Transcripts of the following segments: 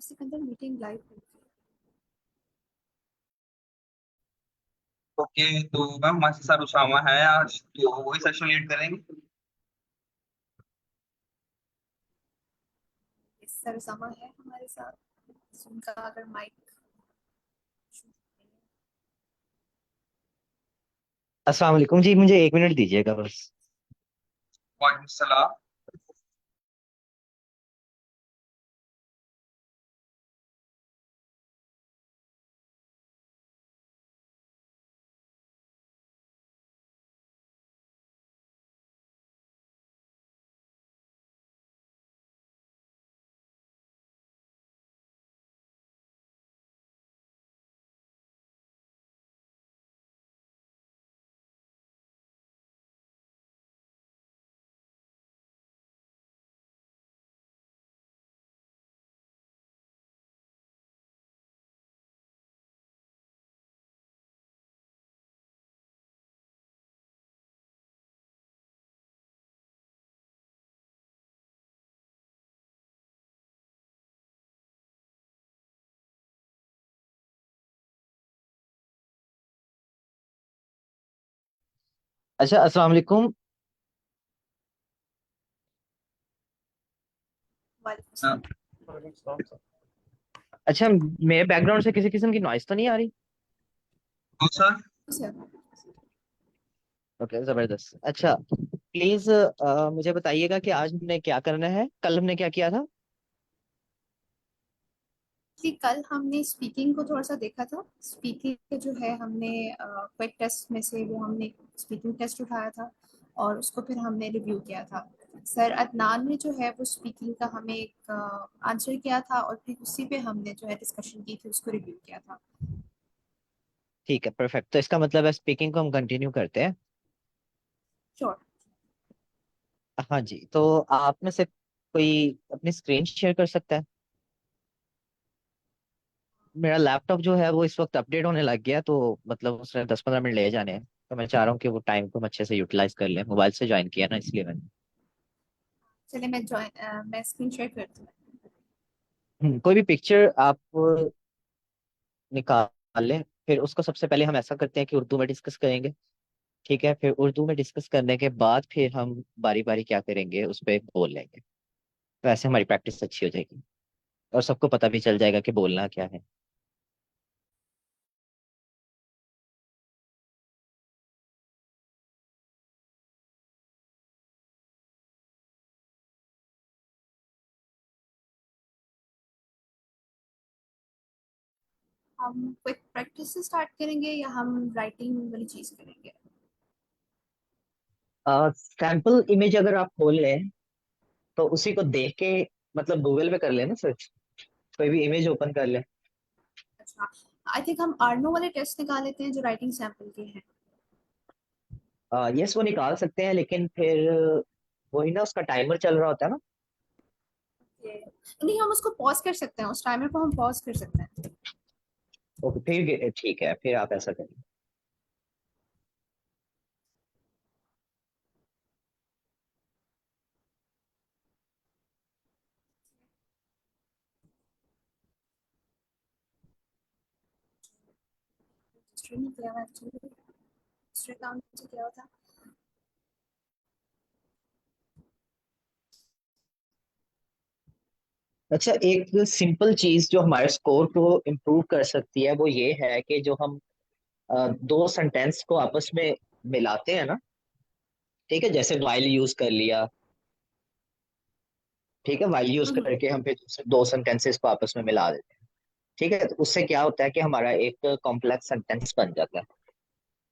Sikandar meeting live होगी। Okay. तो ma'am हमारे साथ उसामा है आज, तो वही सेशन लीड करेंगे। इस सर समा है हमारे साथ। उनका अगर माइक। अस्सलाम वालेकुम जी, मुझे 1 मिनट दीजिएगा बस। वालेकुम सलाम। अच्छा, अस्सलाम वालेकुम। वालेकुम हाँ, सलाम। अच्छा, मेरे बैकग्राउंड से किसी किस्म की नॉइस तो नहीं आ रही? तो सर। सर, ओके, जबरदस्त। अच्छा, प्लीज मुझे बताइएगा कि आज हमने क्या करना है, कल हमने क्या किया था। कि कल हमने स्पीकिंग को थोड़ा सा देखा था। स्पीकिंग जो है हमने क्विक टेस्ट में से वो हमने स्पीकिंग टेस्ट उठाया था और उसको फिर हमने रिव्यू किया था। सर अदनान ने जो है वो स्पीकिंग का हमें एक आंसर किया था और फिर उसी पे हमने जो है डिस्कशन की थी, उसको रिव्यू किया था। ठीक है, परफेक्ट। तो इसका मतलब है स्पीकिंग को हम कंटिन्यू करते हैं। श्योर। हाँ जी, तो आप में से कोई अपनी स्क्रीन शेयर कर सकता है? मेरा लैपटॉप जो है वो इस वक्त अपडेट होने लग गया, तो मतलब उसने 10-15 मिनट ले जाने हैं, तो मैं चाह रहा हूँ कि वो टाइम को हम अच्छे से यूटिलाइज कर लें। मोबाइल से ज्वाइन किया ना, इसलिए मैंने। चलिए मैं स्क्रीन शेयर करती हूँ। कोई भी पिक्चर आप निकाल लें। फिर उसको सबसे पहले हम ऐसा करते हैं कि उर्दू में डिस्कस करेंगे। ठीक है, फिर उर्दू में डिस्कस करने के बाद फिर हम बारी बारी क्या करेंगे, उस पर बोल लेंगे। तो ऐसे हमारी प्रैक्टिस अच्छी हो जाएगी और सबको पता भी चल जाएगा कि बोलना क्या है। हम क्विक प्रैक्टिस से स्टार्ट करेंगे या हम राइटिंग वाली चीज करेंगे? सैंपल इमेज अगर आप खोल लें तो उसी को देख के, मतलब गूगल पे कर लेना सर्च, कोई भी इमेज ओपन कर ले। अच्छा, आई थिंक हम आर्नो वाले टेस्ट निकाल लेते हैं जो राइटिंग सैंपल के हैं। यस, वो निकाल सकते हैं, लेकिन फिर वही ना, उसका टाइमर चल रहा होता है ना। नहीं, हम उसको पॉज कर सकते हैं, उस टाइमर को हम पॉज कर सकते हैं। ओके, फिर ठीक है, फिर आप ऐसा करें। रजिस्टर नहीं किया हुआ एक्चुअली, रजिस्टर अकाउंट से किया हुआ था। अच्छा, एक सिंपल चीज जो हमारे स्कोर को इम्प्रूव कर सकती है वो ये है कि जो हम दो सेंटेंस को आपस में मिलाते हैं ना। ठीक है, जैसे वाइल यूज कर लिया। ठीक है, वाइल यूज हम्म। करके हम फिर दो सेंटेंसेस को आपस में मिला देते हैं। ठीक है, तो उससे क्या होता है कि हमारा एक कॉम्प्लेक्स सेंटेंस बन जाता है।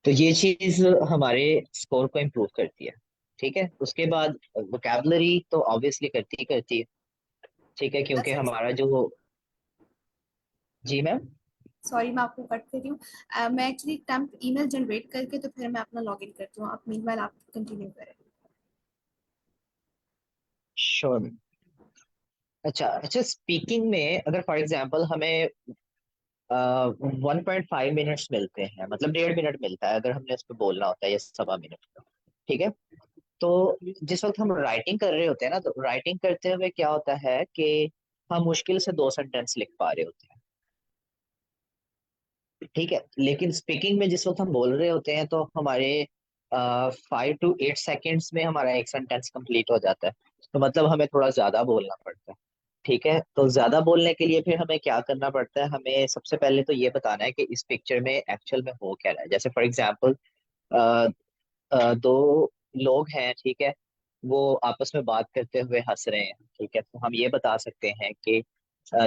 तो ये चीज हमारे स्कोर को इम्प्रूव करती है। ठीक है, उसके बाद वोकैबलरी तो ऑब्वियसली करती ही करती है। ठीक है, क्योंकि अच्छा, हमारा जो। जी मैम। सॉरी मैं आपको कट कर रही हूँ। मैं एक्चुअली टेम्प ईमेल जनरेट करके तो फिर मैं अपना लॉगिन करती हूँ, आप मीनवाइल आप कंटिन्यू करें। श्योर। अच्छा अच्छा, स्पीकिंग में अगर फॉर एग्जांपल हमें 1.5 मिनट्स मिलते हैं, मतलब 1.5 मिनट मिलता है अगर हमने इस पे बोलना होता है, या 1.25 मिनट का। ठीक है, तो जिस वक्त हम राइटिंग कर रहे होते हैं ना, तो राइटिंग करते हुए क्या होता है कि हम मुश्किल से 2 सेंटेंस लिख पा रहे होते हैं। ठीक है, लेकिन स्पीकिंग में जिस वक्त हम बोल रहे होते हैं तो हमारे 5 to 8 सेकेंड्स में हमारा एक सेंटेंस कंप्लीट हो जाता है। तो मतलब हमें थोड़ा ज्यादा बोलना पड़ता है। ठीक है, तो ज्यादा बोलने के लिए फिर हमें क्या करना पड़ता है, हमें सबसे पहले तो ये बताना है कि इस पिक्चर में एक्चुअल में हो क्या रहा है। जैसे फॉर एग्जाम्पल दो लोग हैं, ठीक है, वो आपस में बात करते हुए हंस रहे हैं। ठीक है, तो हम ये बता सकते हैं कि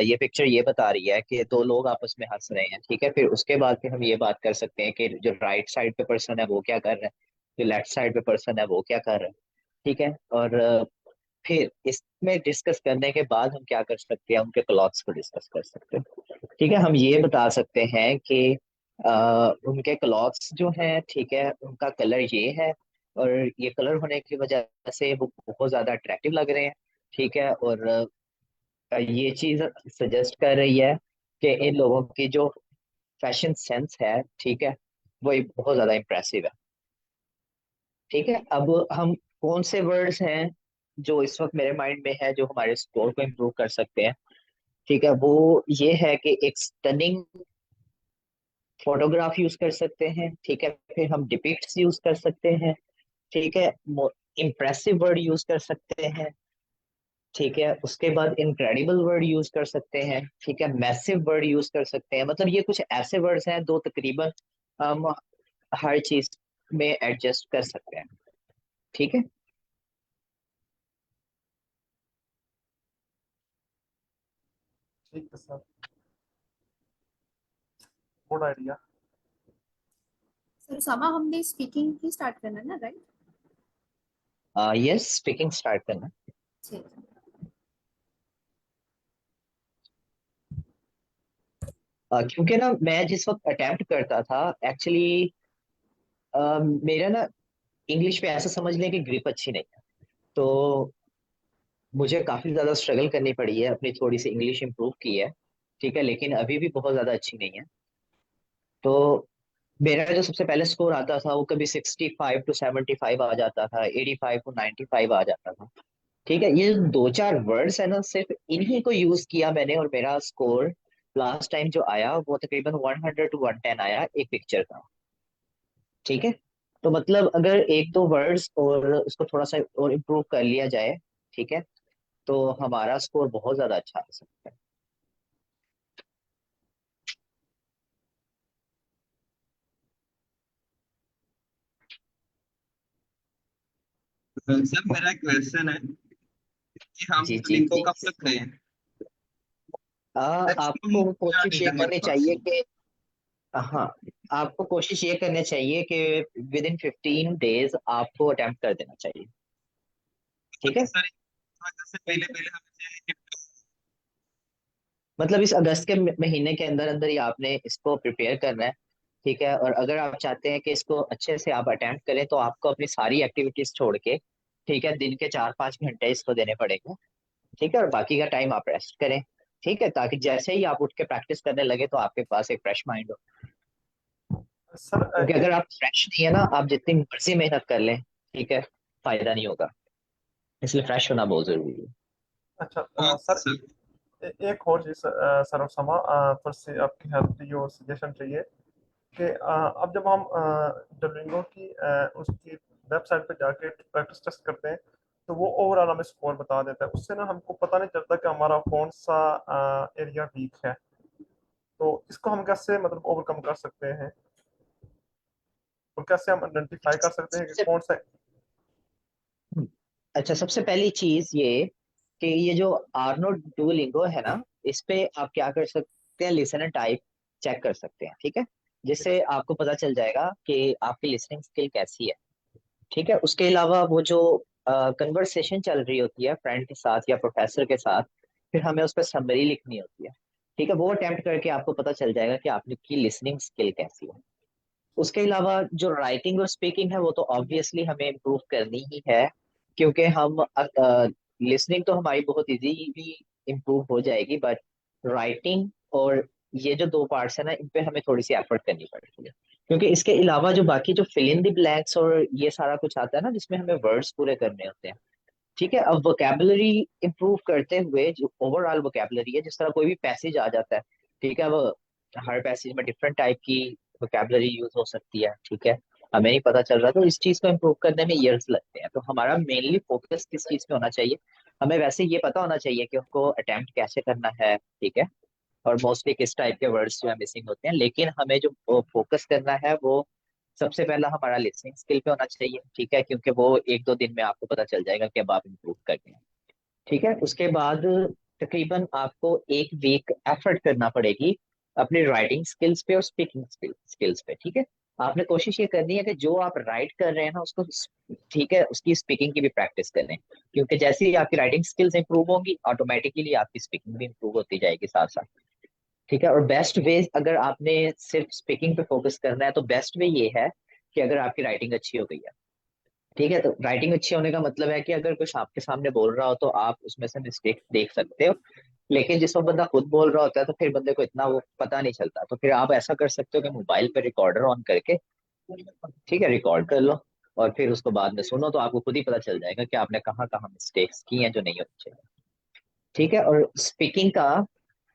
ये पिक्चर ये बता रही है कि दो लोग आपस में हंस रहे हैं। ठीक है, फिर उसके बाद फिर हम ये बात कर सकते हैं कि जो राइट साइड पे पर्सन है वो क्या कर रहा है, जो लेफ्ट साइड पे पर्सन है वो क्या कर रहा है। ठीक है, और फिर इसमें डिस्कस करने के बाद हम क्या कर सकते हैं, उनके क्लॉथ्स को डिस्कस कर सकते हैं। ठीक है, हम ये बता सकते हैं कि उनके क्लॉथ्स जो हैं, ठीक है, उनका कलर ये है, और ये कलर होने की वजह से वो बहुत ज्यादा अट्रैक्टिव लग रहे हैं। ठीक है, और ये चीज सजेस्ट कर रही है कि इन लोगों की जो फैशन सेंस है, ठीक है, वो बहुत ज्यादा इम्प्रेसिव है। ठीक है, अब हम कौन से वर्ड्स हैं जो इस वक्त मेरे माइंड में है जो हमारे स्कोर को इम्प्रूव कर सकते हैं। ठीक है, वो ये है कि एक स्टनिंग फोटोग्राफ यूज कर सकते हैं। ठीक है, फिर हम डिपिक्ट्स यूज कर सकते हैं। ठीक है, इम्प्रेसिव वर्ड यूज कर सकते हैं। ठीक है, उसके बाद इनक्रेडिबल वर्ड यूज कर सकते हैं। ठीक है, मैसिव वर्ड यूज कर सकते हैं। मतलब ये कुछ ऐसे वर्ड्स हैं दो तकरीबन हम हर चीज में एडजस्ट कर सकते हैं। ठीक है। ठीक है sir, good idea. Sir Usama, हमने स्पीकिंग ही स्टार्ट करना है ना, राइट? यस, स्पीकिंग स्टार्ट करना। ठीक है। क्योंकि ना मैं जिस वक्त अटेम्प्ट करता था एक्चुअली मेरा ना इंग्लिश पे ऐसा समझ लें कि ग्रिप अच्छी नहीं है। तो मुझे काफी ज्यादा स्ट्रगल करनी पड़ी है, अपनी थोड़ी सी इंग्लिश इंप्रूव की है। ठीक है, लेकिन अभी भी बहुत ज्यादा अच्छी नहीं है। तो मेरा जो सबसे पहले स्कोर आता था वो कभी 65 to 75 आ जाता था, 85 to 95 आ जाता था। ठीक है, ये जो दो चार वर्ड्स है ना, सिर्फ इन्हीं को यूज किया मैंने और मेरा स्कोर लास्ट टाइम जो आया वो तकरीबन 100 to 110 आया एक पिक्चर का। ठीक है, तो मतलब अगर एक दो वर्ड्स और उसको थोड़ा सा और इम्प्रूव कर लिया जाए, ठीक है, तो हमारा स्कोर बहुत ज्यादा अच्छा आ सकता है। सर मेरा एक क्वेश्चन है कि हम जी जी लिंक को जी। कब तक करें? आपको मैक्सिमम क्या कोशिश डेट ये है हमारे करनी पास? चाहिए कि, हाँ, आपको कोशिश ये करनी चाहिए कि विद इन 15 डेज आपको अटेम्प्ट कर देना चाहिए। ठीक है, सर से पहले पहले हमें चाहिए कि मतलब इस अगस्त के महीने के अंदर अंदर ही आपने इसको प्रिपेयर करना है। ठीक है, और अगर आप चाहते हैं कि इसको अच्छे से आप अटेम्प्ट करें तो आपको अपनी सारी एक्टिविटीज छोड़ के, ठीक है, दिन के 4-5 घंटे इसको देने पड़ेंगे। ठीक है, और बाकी का टाइम आप रेस्ट करें। ठीक है, ताकि जैसे ही आप उठ के प्रैक्टिस करने लगे तो आपके पास एक फ्रेश माइंड हो। सर क्योंकि एक अगर आप फ्रेश नहीं है ना, आप जितनी मर्जी मेहनत कर लें, ठीक है, फायदा नहीं होगा। इसलिए फ्रेश होना बहुत जरूरी है। अच्छा ओके सर, सर। एक और चीज सर उसामा, थोड़ी सी आपकी हेल्प चाहिए और सजेशन चाहिए कि अब जब हम डुओलिंगो की उसकी वेबसाइट पे जाके प्रैक्टिस टेस्ट करते हैं तो वो ओवरऑल हमें स्कोर बता देता है। उससे ना हमको पता नहीं चलता कि हमारा कौन सा एरिया वीक है। तो इसको हम कैसे मतलब ओवरकम कर सकते हैं और कैसे हम आइडेंटिफाई कर सकते हैं कि सबसे कौन सा। अच्छा, सबसे पहली चीज ये कि ये जो आर्नो डुओलिंगो है ना, इस पे आप क्या कर सकते हैं, लिसनर टाइप चेक कर सकते हैं। ठीक है, जिससे आपको पता चल जाएगा कि आपकी लिसनिंग स्किल कैसी है। ठीक है, उसके अलावा वो जो कन्वर्सेशन चल रही होती है फ्रेंड के साथ या प्रोफेसर के साथ, फिर हमें उस पर समरी लिखनी होती है। ठीक है, वो अटेम्प्ट करके आपको पता चल जाएगा कि आपकी लिसनिंग स्किल कैसी है। उसके अलावा जो राइटिंग और स्पीकिंग है वो तो ऑब्वियसली हमें इम्प्रूव करनी ही है, क्योंकि हम लिसनिंग तो हमारी बहुत इजीली इम्प्रूव हो जाएगी, बट राइटिंग और ये जो दो पार्ट्स है ना, इन पे हमें थोड़ी सी एफर्ट करनी पड़ेगी। क्योंकि इसके अलावा जो बाकी जो फिल इन द ब्लैंक्स और ये सारा कुछ आता है ना, जिसमें हमें वर्ड्स पूरे करने होते हैं, ठीक है। अब वोकेबलरी इंप्रूव करते हुए जो ओवरऑल वोकेबलरी है, जिस तरह कोई भी पैसेज आ जाता है, ठीक है, वो हर पैसेज में डिफरेंट टाइप की वोकेबलरी यूज हो सकती है, ठीक है, हमें नहीं पता चल रहा, तो इस चीज को इम्प्रूव करने में ईयर्स लगते हैं। तो हमारा मेनली फोकस किस चीज पे होना चाहिए? हमें वैसे ये पता होना चाहिए कि उसको अटेम्प्ट कैसे करना है, ठीक है, और मोस्टली किस टाइप के वर्ड्स जो है मिसिंग होते हैं, लेकिन हमें जो फोकस करना है वो सबसे पहला हमारा लिसनिंग स्किल पे होना चाहिए, ठीक है, क्योंकि वो एक दो दिन में आपको पता चल जाएगा कि अब आप इम्प्रूव कर गए हैं, ठीक है। उसके बाद तकरीबन आपको एक वीक एफर्ट करना पड़ेगी अपनी राइटिंग स्किल्स पे और स्पीकिंग स्किल्स पे, ठीक है। आपने कोशिश ये करनी है कि जो आप राइट कर रहे हैं ना उसको, ठीक है, उसकी स्पीकिंग की भी प्रैक्टिस करें, क्योंकि जैसे ही आपकी राइटिंग स्किल्स इंप्रूव होंगी ऑटोमेटिकली आपकी स्पीकिंग भी इंप्रूव होती जाएगी साथ साथ, ठीक है। और बेस्ट वे, अगर आपने सिर्फ स्पीकिंग पे फोकस करना है तो बेस्ट वे ये है कि अगर आपकी राइटिंग अच्छी हो गई है, ठीक है, तो राइटिंग अच्छी होने का मतलब है कि अगर कुछ आपके सामने बोल रहा हो तो आप उसमें से मिस्टेक देख सकते हो, लेकिन जिस वक्त बंदा खुद बोल रहा होता है तो फिर बंदे को इतना वो पता नहीं चलता, तो फिर आप ऐसा कर सकते हो कि मोबाइल पे रिकॉर्डर ऑन करके, ठीक है, रिकॉर्ड कर लो, और फिर उसको बाद में सुनो तो आपको खुद ही पता चल जाएगा कि आपने कहाँ कहाँ मिस्टेक्स की हैं जो नहीं होनी चाहिए, ठीक है। और स्पीकिंग का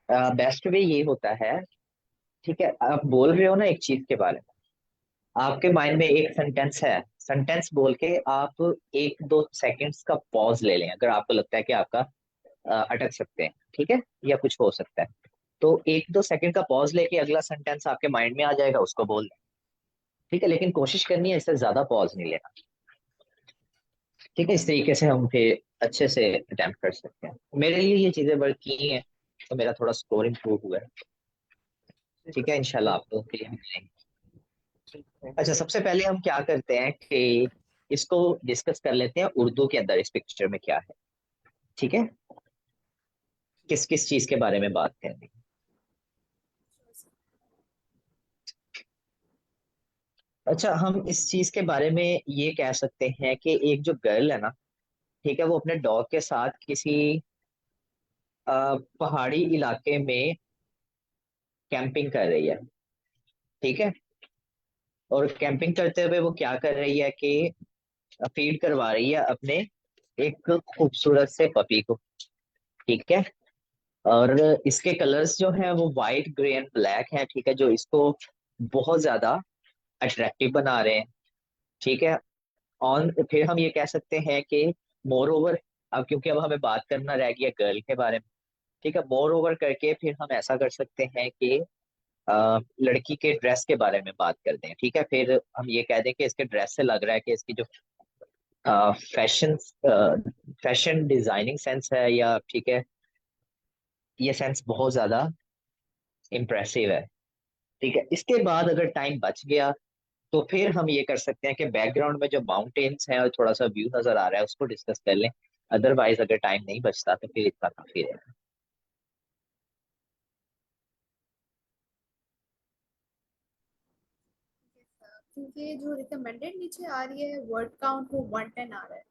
बेस्ट वे ये होता है, ठीक है, आप बोल रहे हो ना एक चीज के बारे में, आपके माइंड में एक सेंटेंस है, सेंटेंस बोल के आप एक दो सेकंड्स का पॉज ले लें अगर आपको लगता है कि आपका अटक सकते हैं, ठीक है, या कुछ हो सकता है, तो एक दो सेकंड का पॉज लेके अगला सेंटेंस आपके माइंड में आ जाएगा, उसको बोल लें, ठीक है, लेकिन कोशिश करनी है इससे ज्यादा पॉज नहीं लेना, ठीक है। इस तरीके से हम फिर अच्छे से अटेम्प्ट कर सकते हैं। मेरे लिए ये चीजें वर्क की हैं तो मेरा थोड़ा स्कोर इम्प्रूव हुआ है, ठीक है ठीक है, सर, इंशाल्लाह आपको के लिए मिलेंगे। ठीक, थैंक अच्छा, यू। सबसे पहले हम क्या करते हैं कि इसको डिस्कस कर लेते हैं उर्दू के अंदर इस पिक्चर में क्या है, ठीक है, किस किस चीज के बारे में बात करेंगे। अच्छा, हम इस चीज के बारे में ये कह सकते हैं कि एक जो गर्ल है ना, ठीक है, वो अपने डॉग के साथ किसी पहाड़ी इलाके में कैंपिंग कर रही है, ठीक है, और कैंपिंग करते हुए वो क्या कर रही है कि फीड करवा रही है अपने एक खूबसूरत से पपी को, ठीक है, और इसके कलर्स जो हैं वो वाइट, ग्रे एंड ब्लैक हैं, ठीक है, जो इसको बहुत ज्यादा अट्रैक्टिव बना रहे हैं, ठीक है। ऑन फिर हम ये कह सकते हैं कि मोर ओवर, अब क्योंकि अब हमें बात करना रह गया गर्ल के बारे में, ठीक है, मोर ओवर करके फिर हम ऐसा कर सकते हैं कि लड़की के ड्रेस के बारे में बात करते हैं, ठीक है, फिर हम ये कह दें कि इसके ड्रेस से लग रहा है कि इसकी जो फैशन फैशन डिजाइनिंग सेंस है, या ठीक है, ये सेंस बहुत ज्यादा इम्प्रेसिव है, ठीक है। इसके बाद अगर टाइम बच गया तो फिर हम ये कर सकते हैं कि बैकग्राउंड में जो माउंटेन्स हैं और थोड़ा सा व्यू नजर आ रहा है उसको डिस्कस कर लें, अदरवाइज अगर टाइम नहीं बचता तो फिर इतना काफी है। क्योंकि जो रिकमेंडेड नीचे आ रही है वर्ड काउंट वो 110 आ रहा है,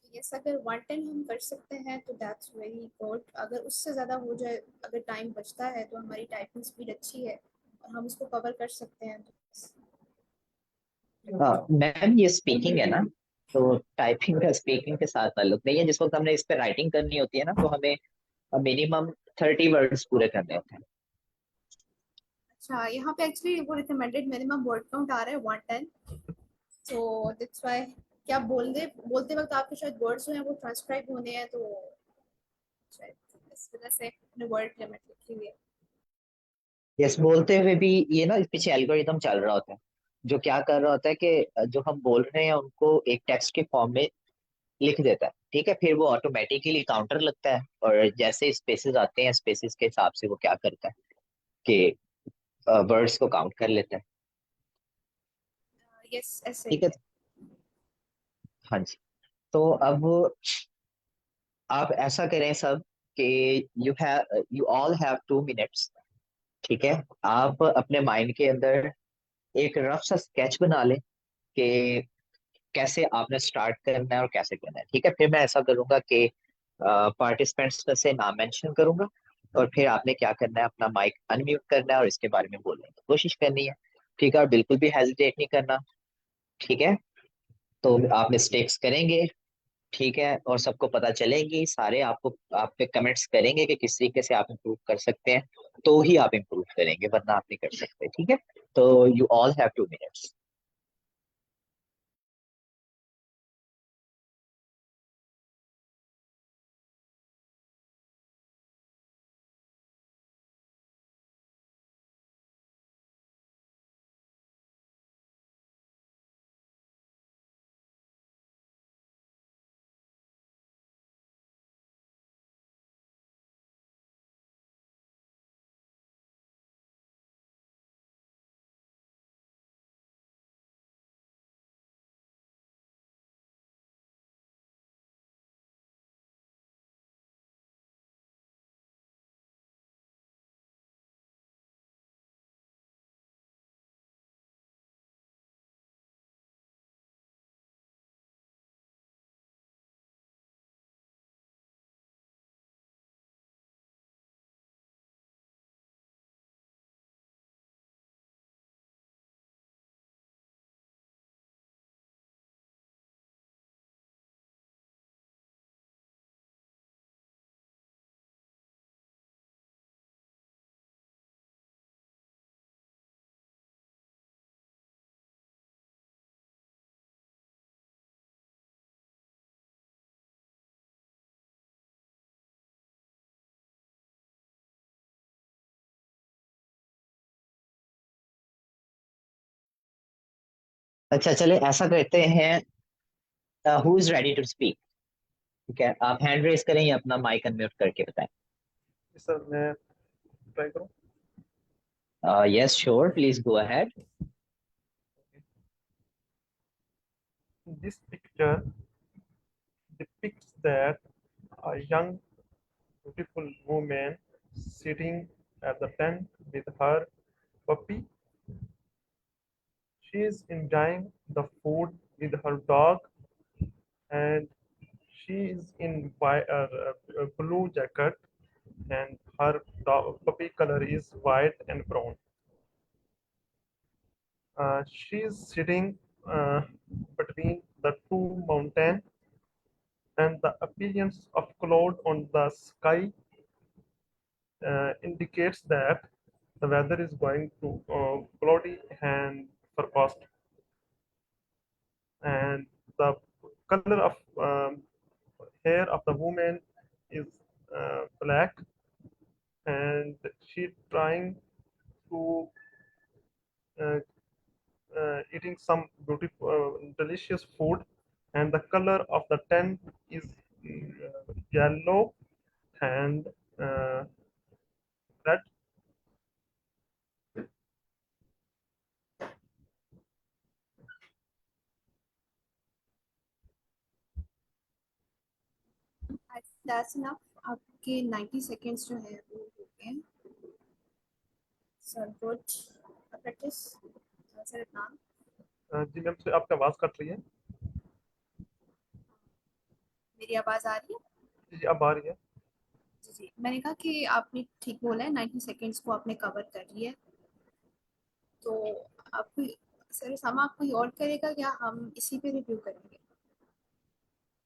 तो यस अगर 110 हम कर सकते हैं तो दैट्स वेरी गुड। अगर उससे ज़्यादा हो जाए, अगर टाइम बचता है तो हमारी टाइपिंग स्पीड अच्छी है और हम उसको कवर कर सकते हैं तो हाँ मैम, ये स्पीकिंग है ना, तो टाइपिंग का स्पीकिंग के साथ ताल्लुक नहीं है। जिस वक्त हमने इस पे राइटिंग करनी होती है ना तो हमें मिनिमम 30 वर्ड्स पूरे करने होते हैं। अच्छा यहाँ पे एक्चुअली वो रिकमेंडेड मिनिमम वर्ड काउंट आ रहा है 110, सो दैट्स व्हाई क्या बोलते बोलते वक्त आपके शायद वर्ड्स जो हैं वो ट्रांसक्राइब होने हैं, तो शायद इस वजह से अपने वर्ड लिमिट लिखी हुई है। यस, बोलते हुए भी ये ना इस पीछे एल्गोरिदम चल रहा होता है, जो क्या कर रहा होता है कि जो हम बोल रहे हैं उनको एक टेक्स्ट के फॉर्म में लिख देता है, ठीक है, फिर वो ऑटोमेटिकली काउंटर लगता है, और जैसे स्पेसेस आते हैं स्पेसेस के हिसाब से वो क्या करता है कि वर्ड्स को काउंट कर लेता है, यस ऐसे ठीक ही है। है। हाँ जी, तो अब आप ऐसा करें सब कि यू ऑल हैव 2 मिनट्स, ठीक है, आप अपने माइंड के अंदर एक रफ सा स्केच बना लें कि कैसे आपने स्टार्ट करना है और कैसे करना है, ठीक है। फिर मैं ऐसा करूंगा कि पार्टिसिपेंट्स में से नाम मेंशन करूंगा, और फिर आपने क्या करना है, अपना माइक अनम्यूट करना है और इसके बारे में बोलने की कोशिश करनी है, ठीक है, और बिल्कुल भी हेजिटेट नहीं करना, ठीक है। तो आप मिस्टेक्स करेंगे, ठीक है, और सबको पता चलेगी, सारे आपको आप पे कमेंट्स करेंगे कि किस तरीके से आप इम्प्रूव कर सकते हैं, तो ही आप इम्प्रूव करेंगे, वरना आप नहीं कर सकते। ठीक है, तो यू ऑल हैव 2 minutes। अच्छा, चले ऐसा करते हैं, who is ready to speak? ठीक है, आप हैंड रेस करें या अपना माइक अनम्यूट करके बताएं। जी सर, मैं ट्राई करूँ? Yes sure, please go ahead. This picture depicts that a young, beautiful woman sitting at the tent with her puppy. She is enjoying the food with her dog, and she is in a blue jacket, and her puppy color is white and brown. She is sitting between the two mountains, and the appearance of cloud on the sky indicates that the weather is going to cloudy and forecast. And the color of hair of the woman is black, and she trying to uh, eating some beautiful delicious food, and the color of the tent is yellow and red. That's enough. आपके 90 seconds जो है वो हो गए हैं। Sir good practice. Sir इतना जी ma'am, से आपकी आवाज़ कट रही है। मेरी आवाज़ आ रही है? जी अब आ रही है। जी जी, मैंने कहा कि आपने ठीक बोला है, 90 सेकेंड्स को आपने कवर कर लिया है। तो आप कोई सर समा आप कोई और करेगा या हम इसी पे रिव्यू करेंगे?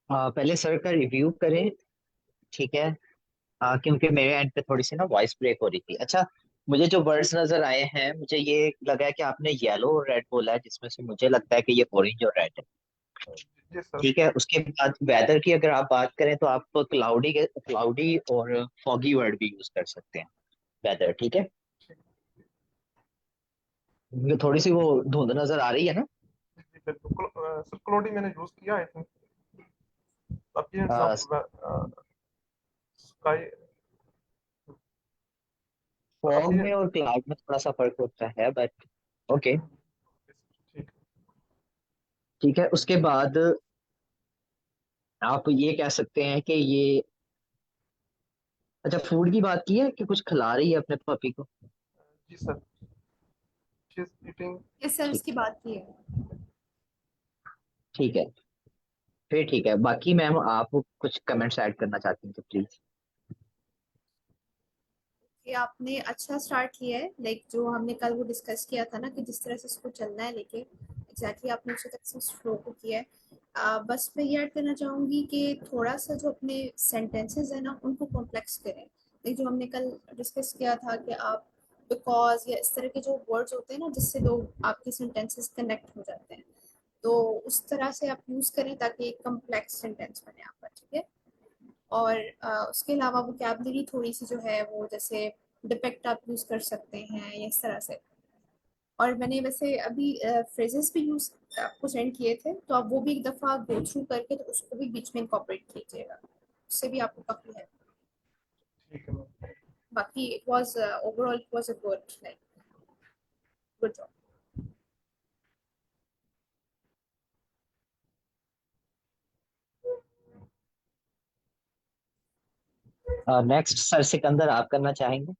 पहले सर का रिव्यू करें, ठीक है। क्योंकि मेरे एंड पे थोड़ी सी ना वॉइस ब्रेक हो रही थी। अच्छा, मुझे जो वर्ड्स नजर आए हैं, मुझे ये लगा है कि आपने येलो और रेड बोला है, जिसमें से मुझे लगता है कि ये ऑरेंज और रेड है। जी सर। ठीक है, उसके बाद वेदर की अगर आप बात करें तो आप क्लाउडी और फॉगी वर्ड भी यूज कर सकते हैं, वेदर। ठीक है, मुझे थोड़ी सी वो धुंध नजर आ रही है ना। जी बिल्कुल। सर क्लोडी मैंने यूज किया, I think appearance of sky. Fog appear में और क्लाउड में थोड़ा सा फर्क होता है, बट ओके। ठीक। ठीक है, उसके बाद आप ये कह सकते हैं कि ये, अच्छा फूड की बात की है कि कुछ खिला रही है अपने पपी को। जी sir, she is eating. Yes sir, ठीक उसकी है, बात की है। ठीक है, फिर ठीक है। बाकी मैम आप कुछ कमेंट्स ऐड करना चाहती हैं तो प्लीज। कि आपने अच्छा स्टार्ट किया है, लाइक जो हमने कल वो डिस्कस किया था ना कि जिस तरह से इसको चलना है लेके, एग्जैक्टली आपने उसी तरह से उस फ्लो को किया है। बस मैं ये ऐड करना चाहूँगी कि थोड़ा सा जो अपने सेंटेंसेस है ना उनको कॉम्प्लेक्स करें। लाइक जो हमने कल डिस्कस किया था कि आप बिकॉज या इस तरह के जो वर्ड्स होते हैं ना जिससे लोग आपके सेंटेंसेस कनेक्ट हो जाते हैं, तो उस तरह से आप यूज़ करें ताकि एक कम्प्लेक्स सेंटेंस बने आपका, ठीक है। और उसके अलावा वोकैबलरी थोड़ी सी जो है वो जैसे डिपेक्ट आप यूज़ कर सकते हैं या इस तरह से। और मैंने वैसे अभी फ्रेजेस भी यूज़ आपको सेंड किए थे, तो आप वो भी एक दफ़ा गो थ्रू करके तो उसको भी बीच में इंकॉर्पोरेट कीजिएगा, उससे भी आपको काफ़ी है। ठीक है मैम। बाकी it was overall it was a good like good job. Next sir Sikandar, आप करना चाहेंगे?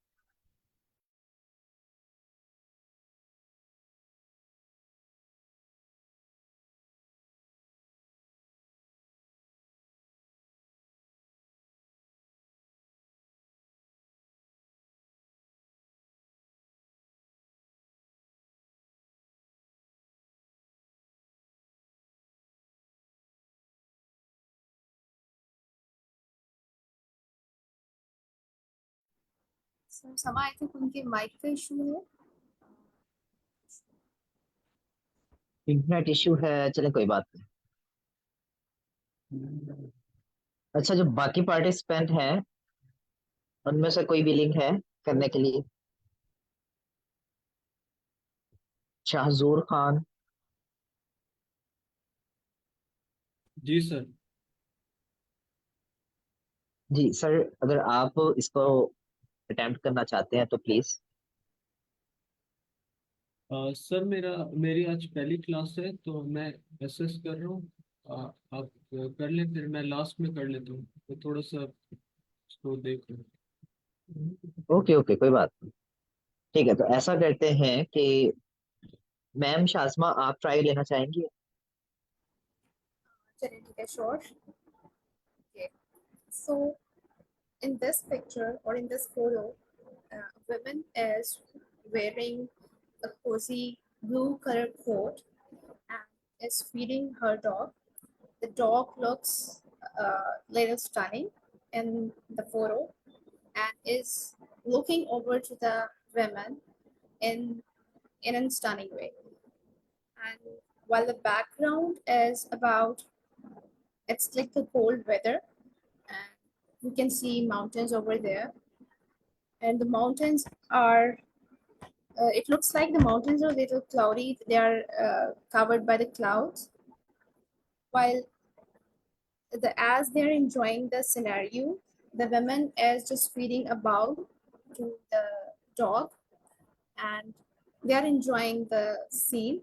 सर समा आई थिंक उनके माइक का इशू है। इंटरनेट इश्यू है, चले कोई बात नहीं। अच्छा, जो बाकी पार्टिसिपेंट हैं उनमें से कोई भी लिंक है करने के लिए? शाहजूर खान। जी सर। जी सर, अगर आप इसको अटेम्प्ट करना चाहते हैं तो प्लीज। सर मेरी आज पहली क्लास है तो मैं एसएस कर रहा हूँ। आप कर लें, फिर मैं लास्ट में कर लेता हूँ तो थोड़ा सा इसको देख लो। ओके ओके, कोई बात नहीं। ठीक है, तो ऐसा करते हैं कि मैम शाज़मा, आप ट्राई लेना चाहेंगी? चलिए ठीक है, sure. Okay, so in this picture or in this photo, woman is wearing a cozy blue colored coat and is feeding her dog. The dog looks little stunning in the photo and is looking over to the woman in a stunning way. And while the background is about, it's like the cold weather, and you can see mountains over there, and the mountains are it looks like the mountains are a little cloudy. They are covered by the clouds. While as they're enjoying the scenario, the woman is just feeding a bowl to the dog, and they are enjoying the scene.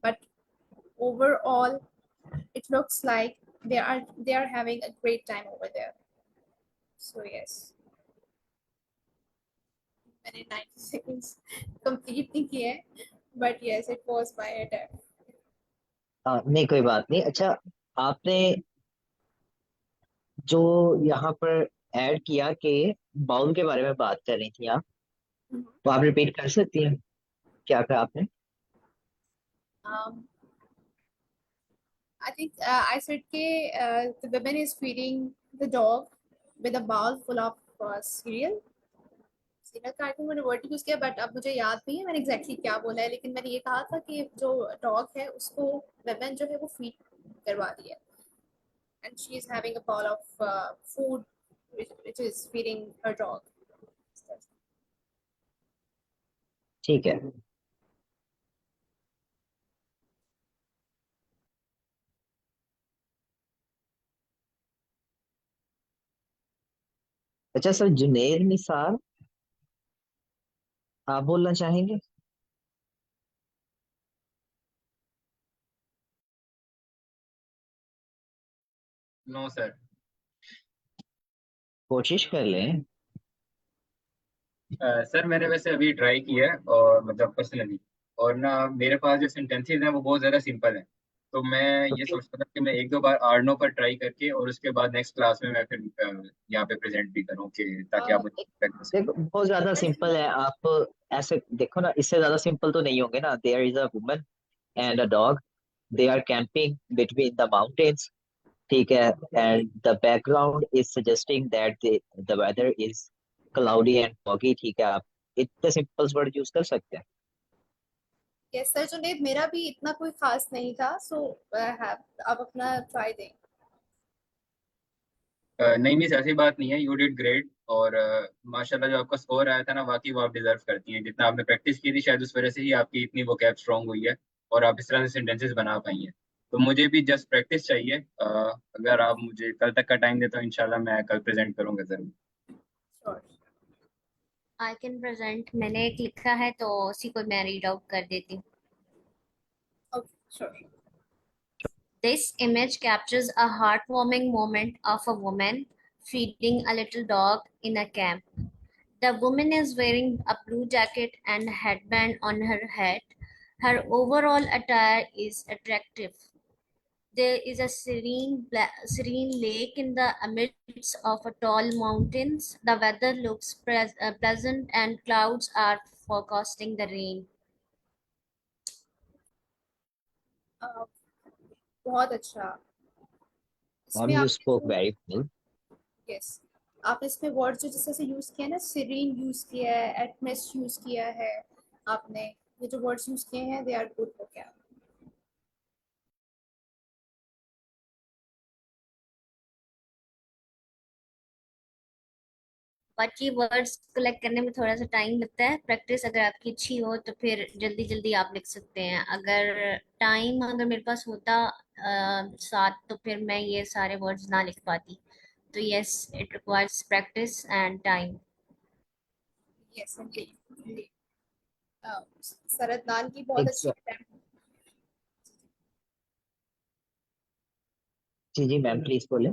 But overall, it looks like they are having a great time over there. So yes, मैंने 90 seconds complete नहीं किए, but yes, it was my attempt. नहीं कोई बात नहीं। अच्छा, आपने जो यहाँ पर ऐड किया कि बाउल के बारे में बात कर रही थी आप, Mhm. तो आप रिपीट कर सकती हैं क्या कहा आपने? Um, I think I said the woman is feeding the dog with a bowl full of cereal. Serial का आई थिंक मैंने वर्ड यूज किया, बट अब मुझे याद नहीं है मैंने एग्जैक्टली क्या बोला है, लेकिन मैंने ये कहा था कि जो डॉग है उसको वेमेन जो है वो फीड करवा रही है, and she is having a bowl of food which is feeding her dog. ठीक है। अच्छा सर, जुनेर निसार, आप बोलना चाहेंगे? No sir. कोशिश कर लें। सर मैंने वैसे अभी ट्राई किया है और मतलब पर्सनली, और ना मेरे पास जो सेंटेंसेस हैं वो बहुत ज़्यादा सिंपल हैं। तो मैं तो ये सोचता था कि मैं एक दो बार आर्नो पर ट्राई करके और उसके बाद नेक्स्ट क्लास में मैं फिर यहाँ पे प्रेजेंट भी करूँ कि ताकि आप मुझे feedback दे सकें। देखो, बहुत ज्यादा सिंपल है। आप ऐसे देखो ना, इससे ज्यादा सिंपल तो नहीं होंगे ना। There is a woman and a dog they are camping between the mountains, ठीक है, and the background is suggesting that the weather is cloudy and foggy, ठीक है, आप इतने सिंपल वर्ड यूज कर सकते हैं। यस सर जुनेद, मेरा भी इतना कोई खास नहीं था, सो आप अपना ट्राई दें। नहीं मिस, ऐसी बात नहीं है, यू डिड ग्रेट। और माशाल्लाह जो आपका स्कोर आया था ना, वाकई वो आप डिजर्व करती हैं। जितना आपने प्रैक्टिस की थी शायद उस वजह से ही आपकी इतनी वोकैब स्ट्रांग हुई है और आप इस तरह से सेंटेंसेस बना पाई हैं। तो मुझे भी जस्ट प्रैक्टिस चाहिए। अगर आप मुझे कल तक का टाइम देते हो इंशाल्लाह मैं कल प्रेजेंट करूंगा जरूर। श्योर। आई कैन प्रेजेंट, मैंने एक लिखा है तो उसी को मैं रीड आउट कर देती हूँ। Okay sure. This image captures a heartwarming moment of a woman feeding a little dog in a camp. The woman is wearing a blue jacket and headband on her head. Her overall attire is attractive. There is a serene lake in the midst of a tall mountains. The weather looks pleasant and clouds are forecasting the rain. बहुत अच्छा। Mom, इसमें you आपने spoke जो very well. Yes आपने इसमें word जो जैसे use किया ना, सीरीन यूज किया है, एटमॉस यूज किया है आपने, ये जो वर्ड्स यूज किए हैं दे आर गुड हो गया। बट ये वर्ड्स कलेक्ट करने में थोड़ा सा टाइम लगता है। प्रैक्टिस अगर आपकी अच्छी हो तो फिर जल्दी जल्दी आप लिख सकते हैं। अगर मेरे पास होता साथ, तो फिर मैं ये सारे वर्ड्स ना लिख पाती। तो yes, it requires practice and time. Yes indeed. सरदनान की बहुत अच्छी Exa- attempt। जी जी मैम प्लीज बोले।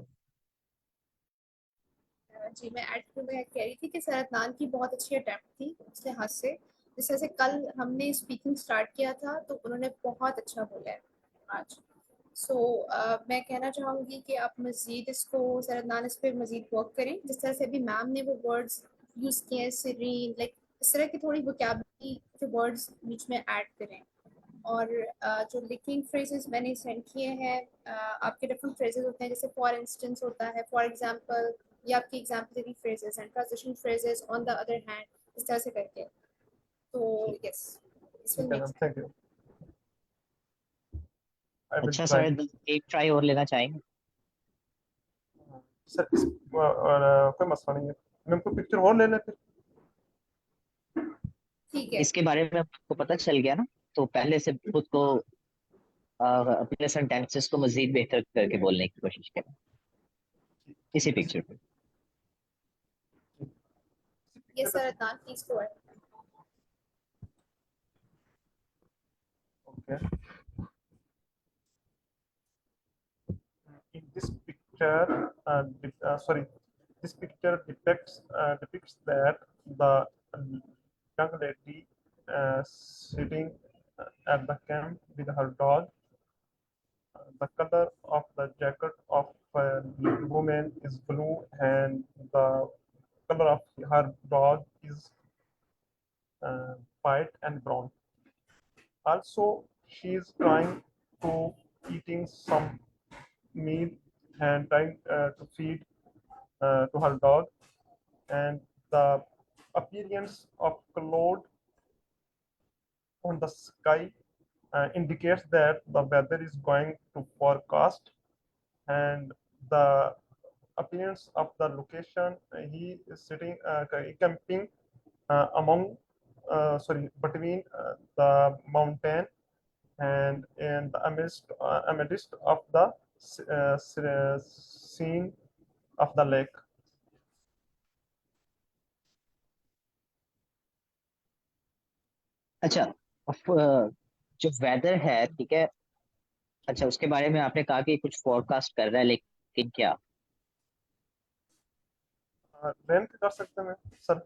जी मैं ऐड मैं कह रही थी कि सरदनान की बहुत अच्छी अटेम्प्ट थी उसके हाथ से। जैसे जैसे कल हमने स्पीकिंग स्टार्ट किया था तो उन्होंने बहुत अच्छा बोला है आज। सो मैं कहना चाहूँगी कि आप मज़ीद इसको सरदनान इस पर मज़ीद वर्क करें, जिस तरह से अभी मैम ने वो वर्ड्स यूज़ किए हैं, सीरीन, लाइक इस तरह की थोड़ी वोकैबुलरी के वर्ड्स बीच में ऐड करें। और जो लिंकिंग फ्रेजेस मैंने सेंड किए हैं, आपके डिफरेंट फ्रेजेस होते हैं, जैसे फॉर इंस्टेंस होता है, फॉर एग्जांपल, ये आपकी एग्जाम्पलरी फ्रेजेस हैं, transition phrases, on the other hand, इस तरह से करके। तो यस दिस विल ठीक है make ma'am, sense. Thank you. I will अच्छा ट्राई। सर, एक ट्राई और लेना चाहेंगे? सर कोई मसला नहीं है मैम, कोई पिक्चर और ले लें फिर। ठीक है। इसके बारे में आपको पता चल गया ना, तो पहले से खुद को अपने सेंटेंसेस को मजीद बेहतर करके बोलने की कोशिश करें इसी पिक्चर पे। ये सरदनान please go ahead. Okay, in this picture, this picture depicts that the young lady sitting at the camp with her dog. The color of the jacket of the woman is blue, and the color of her dog is white and brown. Also, she is trying to eating some meal and trying to feed to her dog, and the appearance of cloud on the sky indicates that the weather is going to forecast, and the appearance of the location, he is sitting camping between the mountain and in the amidst of the scene of the lake. अच्छा, जो weather है, ठीक है, अच्छा उसके बारे में आपने कहा कि कुछ फोरकास्ट कर रहा है, लेकिन क्या? रेंट कर सकते हैं सर।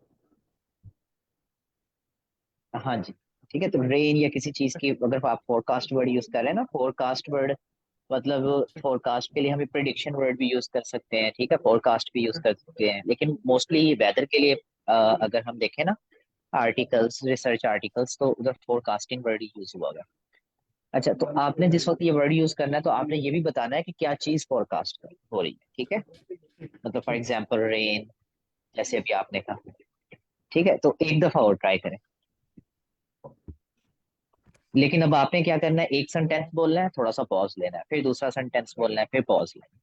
हाँ जी, ठीक है, तो रेन या किसी चीज की अगर आप फोरकास्ट वर्ड यूज कर रहे हैं ना, फोरकास्ट वर्ड मतलब फोरकास्ट के लिए हम प्रिडिक्शन वर्ड भी यूज कर सकते हैं, ठीक है, फोरकास्ट भी यूज कर सकते हैं, लेकिन मोस्टली वेदर के लिए अगर हम देखें ना आर्टिकल्स, रिसर्च आर्टिकल्स, तो उधर फोरकास्टिंग वर्ड ही यूज हुआ है। अच्छा, तो आपने जिस वक्त ये वर्ड यूज करना है तो आपने ये भी बताना है कि क्या चीज फोरकास्ट हो रही है, ठीक है? मतलब फॉर एग्जाम्पल रेन, जैसे अभी आपने कहा। ठीक है, तो एक दफा और ट्राई करें। लेकिन अब आपने क्या करना है, एक सेंटेंस बोलना है, थोड़ा सा पॉज लेना है, फिर दूसरा सेंटेंस बोलना है, फिर पॉज लेना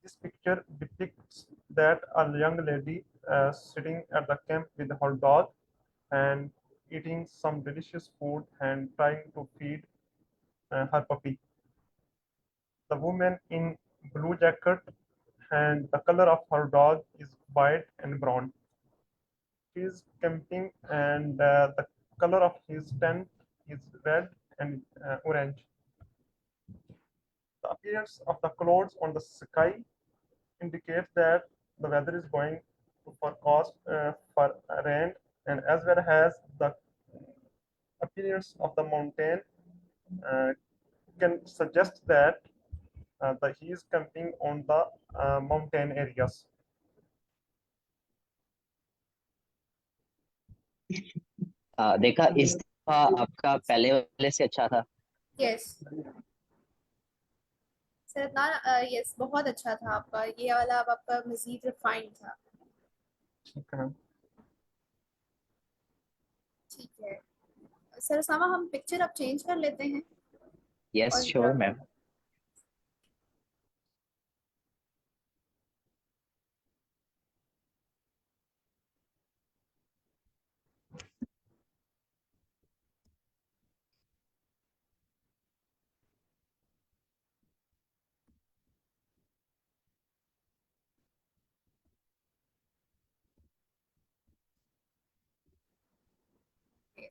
This picture depicts that a young lady sitting at the camp with her dog and eating some delicious food and trying to feed her puppy. The woman in blue jacket and the color of her dog is white and brown. He is camping and the color of his tent is red and orange. The appearance of the clouds on the sky indicates that the weather is going to forecast for rain, and as well as the appearance of the mountain uh, can suggest that he is camping on the mountain areas. है। देखा, इस दफा आपका पहले वाले से अच्छा था। यस सर ना, यस बहुत अच्छा था आपका, ये वाला अब आपका मजीद रिफाइंड था। ठीक है। ठीक है सर, सामा हम पिक्चर अब चेंज कर लेते हैं यस और श्योर मैम।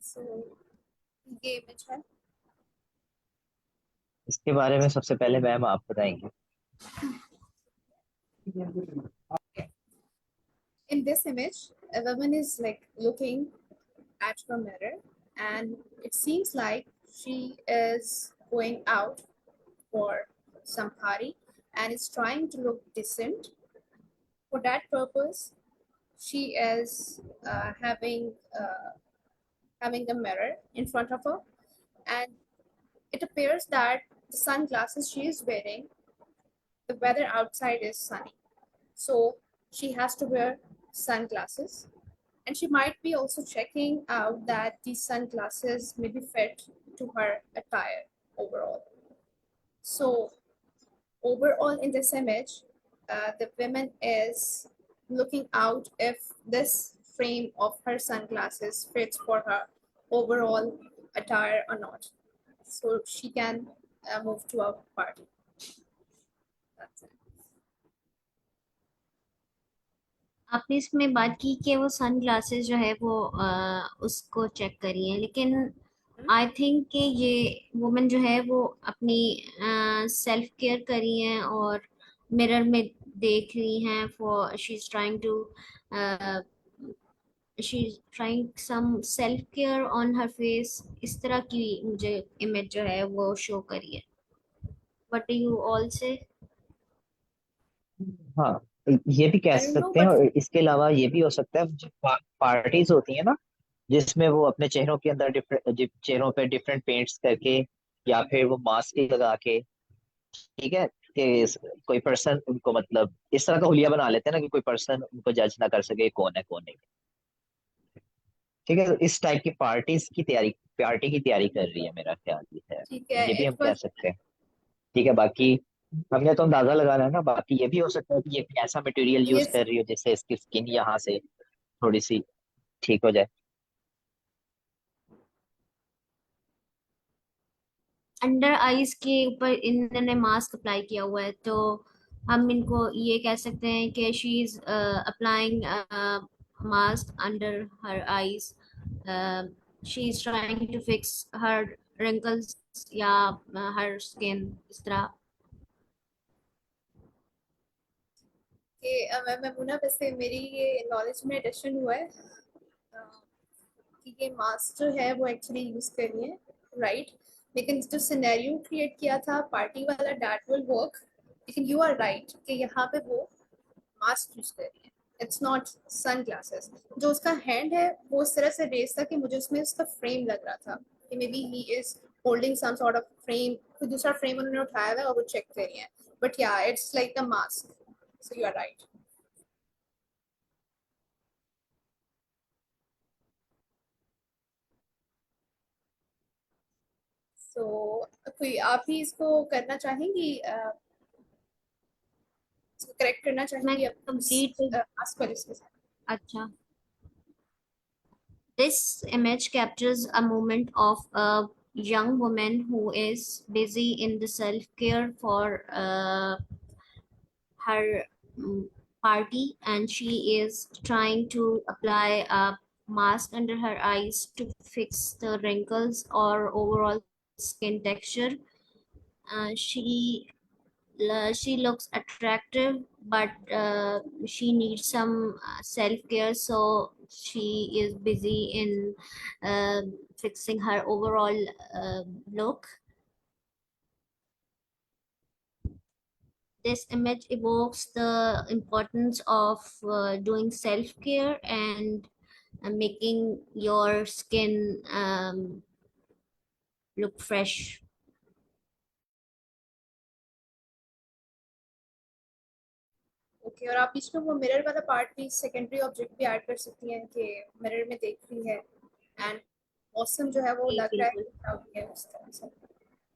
सो ये इमेज है। इसके बारे में सबसे पहले मैम आप बताएंगे। In this image, a woman is like looking at her mirror, and it seems like she is going out for some party and is trying to look decent. For that purpose, she is having a mirror in front of her, and it appears that the sunglasses she is wearing, the weather outside is sunny, so she has to wear sunglasses. And she might be also checking out that these sunglasses may be fit to her attire overall. So overall in this image, the woman is looking out if this frame of her sunglasses fits for her overall attire or not. So she can move to a party. That's it. आपने इसमें बात की कि वो sun glasses जो है वो उसको चेक करी है, लेकिन आई थिंक कि ये वुमन जो है वो अपनी सेल्फ केयर करी हैं और मिरर में देख रही हैं, for she is trying to she is trying some self care on her face. इस तरह की मुझे इमेज जो है वो शो करी है। व्हाट डू यू ऑल से? हाँ, ये भी कह I don't know, सकते हैं, but और इसके अलावा ये भी हो सकता है जो पार्टीज होती है ना, जिसमें वो अपने चेहरों के अंदर डिफरेंट चेहरों पे डिफरेंट पेंट्स करके, या फिर वो मास्क लगा के, ठीक है, कि कोई पर्सन उनको मतलब इस तरह का हुलिया बना लेते हैं ना कि कोई पर्सन उनको जज ना कर सके कौन है कौन नहीं। ठीक है, तो इस टाइप की पार्टी की तैयारी कर रही है, मेरा ख्याल ये है। ठीक है, ये भी इट हम कह वाज सकते हैं। ठीक है, बाकी हमने तो अंदाजा लगाना है ना, बाकी ये भी हो सकता है कि ये ऐसा मटेरियल यूज यस कर रही हो जिससे इसकी स्किन यहाँ से थोड़ी सी ठीक हो जाए। अंडर आईज के ऊपर इन्होंने मास्क अप्लाई किया हुआ है, तो हम इनको ये कह सकते हैं कि she is applying mask under her eyes. She is trying to fix her wrinkles या हर स्किन, इस तरह। कि मैं मुना, वैसे मेरी ये नॉलेज में एडिशन हुआ है कि ये मास्क जो है वो एक्चुअली यूज करिए, राइट? लेकिन जो सिनेरियो क्रिएट किया था पार्टी वाला, दैट विल वर्क। लेकिन यू आर राइट कि यहाँ पे वो मास्क यूज करिए, इट्स नॉट सन ग्लासेस। जो उसका हैंड है वो इस तरह से रेस था कि मुझे उसमें उसका फ्रेम लग रहा था कि maybe he is holding some sort of frame, कोई दूसरा फ्रेम उन्होंने उठाया हुआ है और वो चेक कर रही है। But yeah it's like the mask, so you are right. So कोई आप ही इसको करना चाहेंगी, इसको करेक्ट करना मैं चाहेंगी कंप्लीट आस पर इसके साथ? अच्छा, this image captures a moment of a young woman who is busy in the self-care for her party, and she is trying to apply a mask under her eyes to fix the wrinkles or overall skin texture. She looks attractive, but she needs some self care, so she is busy in uh, fixing her overall look. This image evokes the importance of doing self care and making your skin look fresh. Okay, और आप इसमें वो mirror वाला part भी, secondary object भी add कर सकती हैं कि मिरर में देख रही है एंड मौसम जो है वो जी लग रहा है बिल्कुल। कि cloudy है उस तरह से।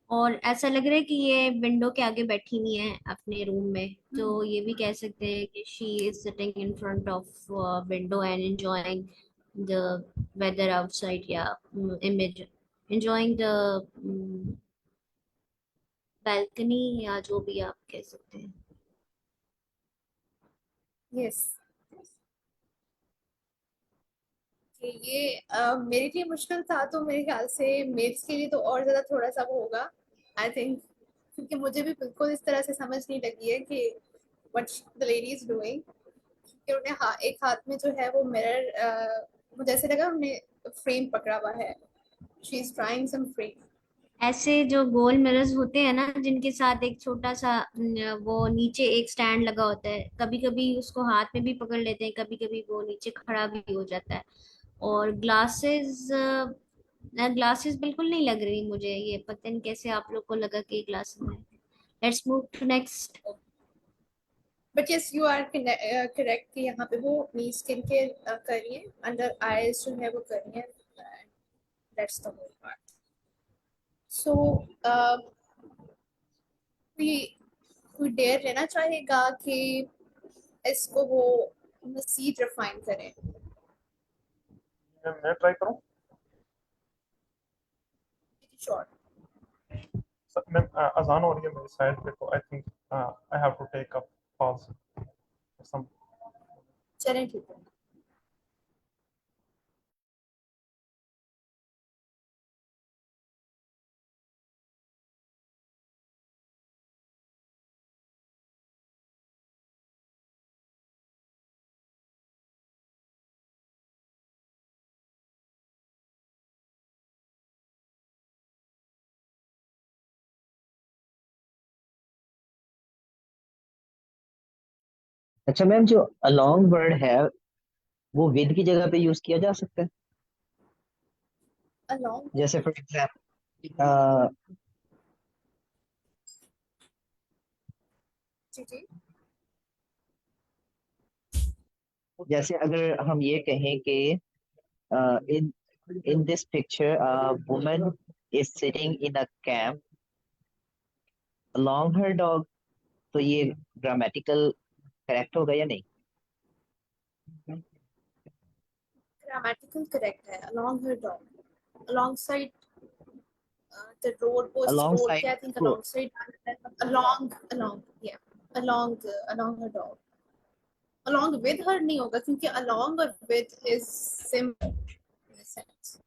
और ऐसा लग रहा है कि ये विंडो के आगे बैठी हुई है अपने रूम में, तो ये भी कह सकते हैं कि she is sitting in front of window and enjoying the weather outside, या इमेज एंजॉयिंग द बैल्कनी, या जो भी आप कह सकते हैं। यस, कि ये मेरे लिए मुश्किल था, तो मेरे ख्याल से मेल्स के लिए तो और ज़्यादा थोड़ा सा वो होगा, आई थिंक, क्योंकि मुझे भी बिल्कुल इस तरह से समझ नहीं लगी है कि what the lady is doing. कि उन्हें एक हाथ में जो है वो मिरर, मुझे ऐसे लगा उन्हें फ्रेम पकड़ा हुआ है, she is trying some frame. ऐसे जो गोल मिरर्स होते हैं ना, जिनके साथ एक छोटा सा वो नीचे एक स्टैंड लगा होता है, कभी कभी उसको हाथ में भी पकड़ लेते हैं, कभी कभी वो नीचे खड़ा भी हो जाता है। और ग्लासेस, ग्लासेस बिल्कुल नहीं लग रही मुझे, ये पता नहीं कैसे आप लोग को लगा कि ग्लासेस है। Let's move to next. But yes, you are correct कि यहाँ पे वो अपनी स्किन केयर कर रही है, अंडर आईज जो है वो कर रही है, दैट्स द होल पार्ट। सो कोई कोई डेयर लेना चाहेगा कि इसको वो मजीद रिफाइन करें? मैं ट्राई करूं? श्योर। मैम अजान हो रही है मेरी साइड पे, तो I think I have to take a pause some. चलें, ठीक है। अच्छा मैम, जो अलोंग वर्ड है वो विद की जगह पे यूज किया जा सकता है? अलोंग, जैसे फॉर एग्जाम्पल, जी जी। जैसे अगर हम ये कहें कि in in this picture woman is sitting in a camp along her dog, तो ये ग्रामेटिकल करेक्ट होगा या नहीं? ग्रामेटिकल करेक्ट है, along her dog, alongside the road, post along road side के, I think alongside, along, yeah, along her dog, along with her नहीं होगा क्योंकि along और with is similar in a sense.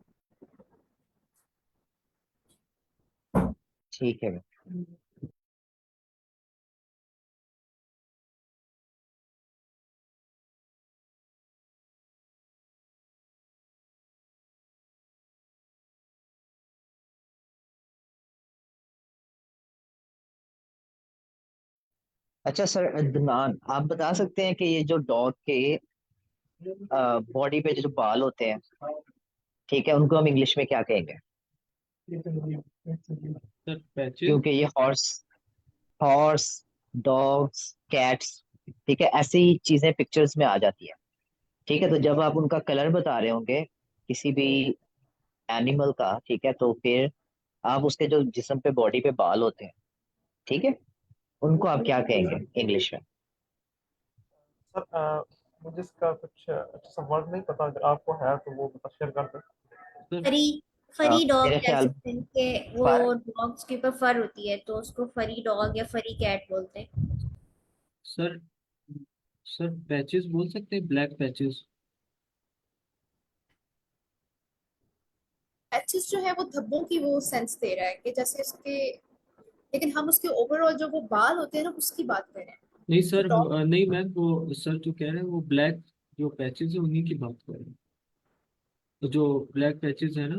ठीक है। अच्छा सर अदनान, आप बता सकते हैं कि ये जो डॉग के बॉडी पे जो बाल होते हैं, ठीक है, उनको हम इंग्लिश में क्या कहेंगे? Sir patches. क्योंकि ये हॉर्स हॉर्स डॉग्स कैट्स, ठीक है, ऐसी चीजें पिक्चर्स में आ जाती है। ठीक है, तो जब आप उनका कलर बता रहे होंगे किसी भी एनिमल का, ठीक है, तो फिर आप उसके जो जिस्म पे बॉडी पे बाल होते हैं, ठीक है, उनको आप क्या कहेंगे इंग्लिश में? सर मुझे इसका कुछ अच्छा सा वर्ड नहीं पता, अगर आपको है तो वो बता शेयर कर दो। सर फरी फरी डॉग मेरे कह ख्याल सकते हैं कि वो पर डॉग्स के ऊपर फर होती है तो उसको फरी डॉग या फरी कैट बोलते हैं। सर सर पैचेस बोल सकते हैं, ब्लैक पैचेस। पैचेस जो है वो धब्बों की वो सेंस दे रहा है कि जैसे उसके, लेकिन हम उसके ओवरऑल जो वो बाल होते हैं ना उसकी बात कर रहे हैं। नहीं तो सर, डॉग नहीं मैम, वो सर जो कह रहे हैं वो ब्लैक जो पैचेस है उन्हीं की बात कर रहे हैं। तो जो ब्लैक पैचेस है ना,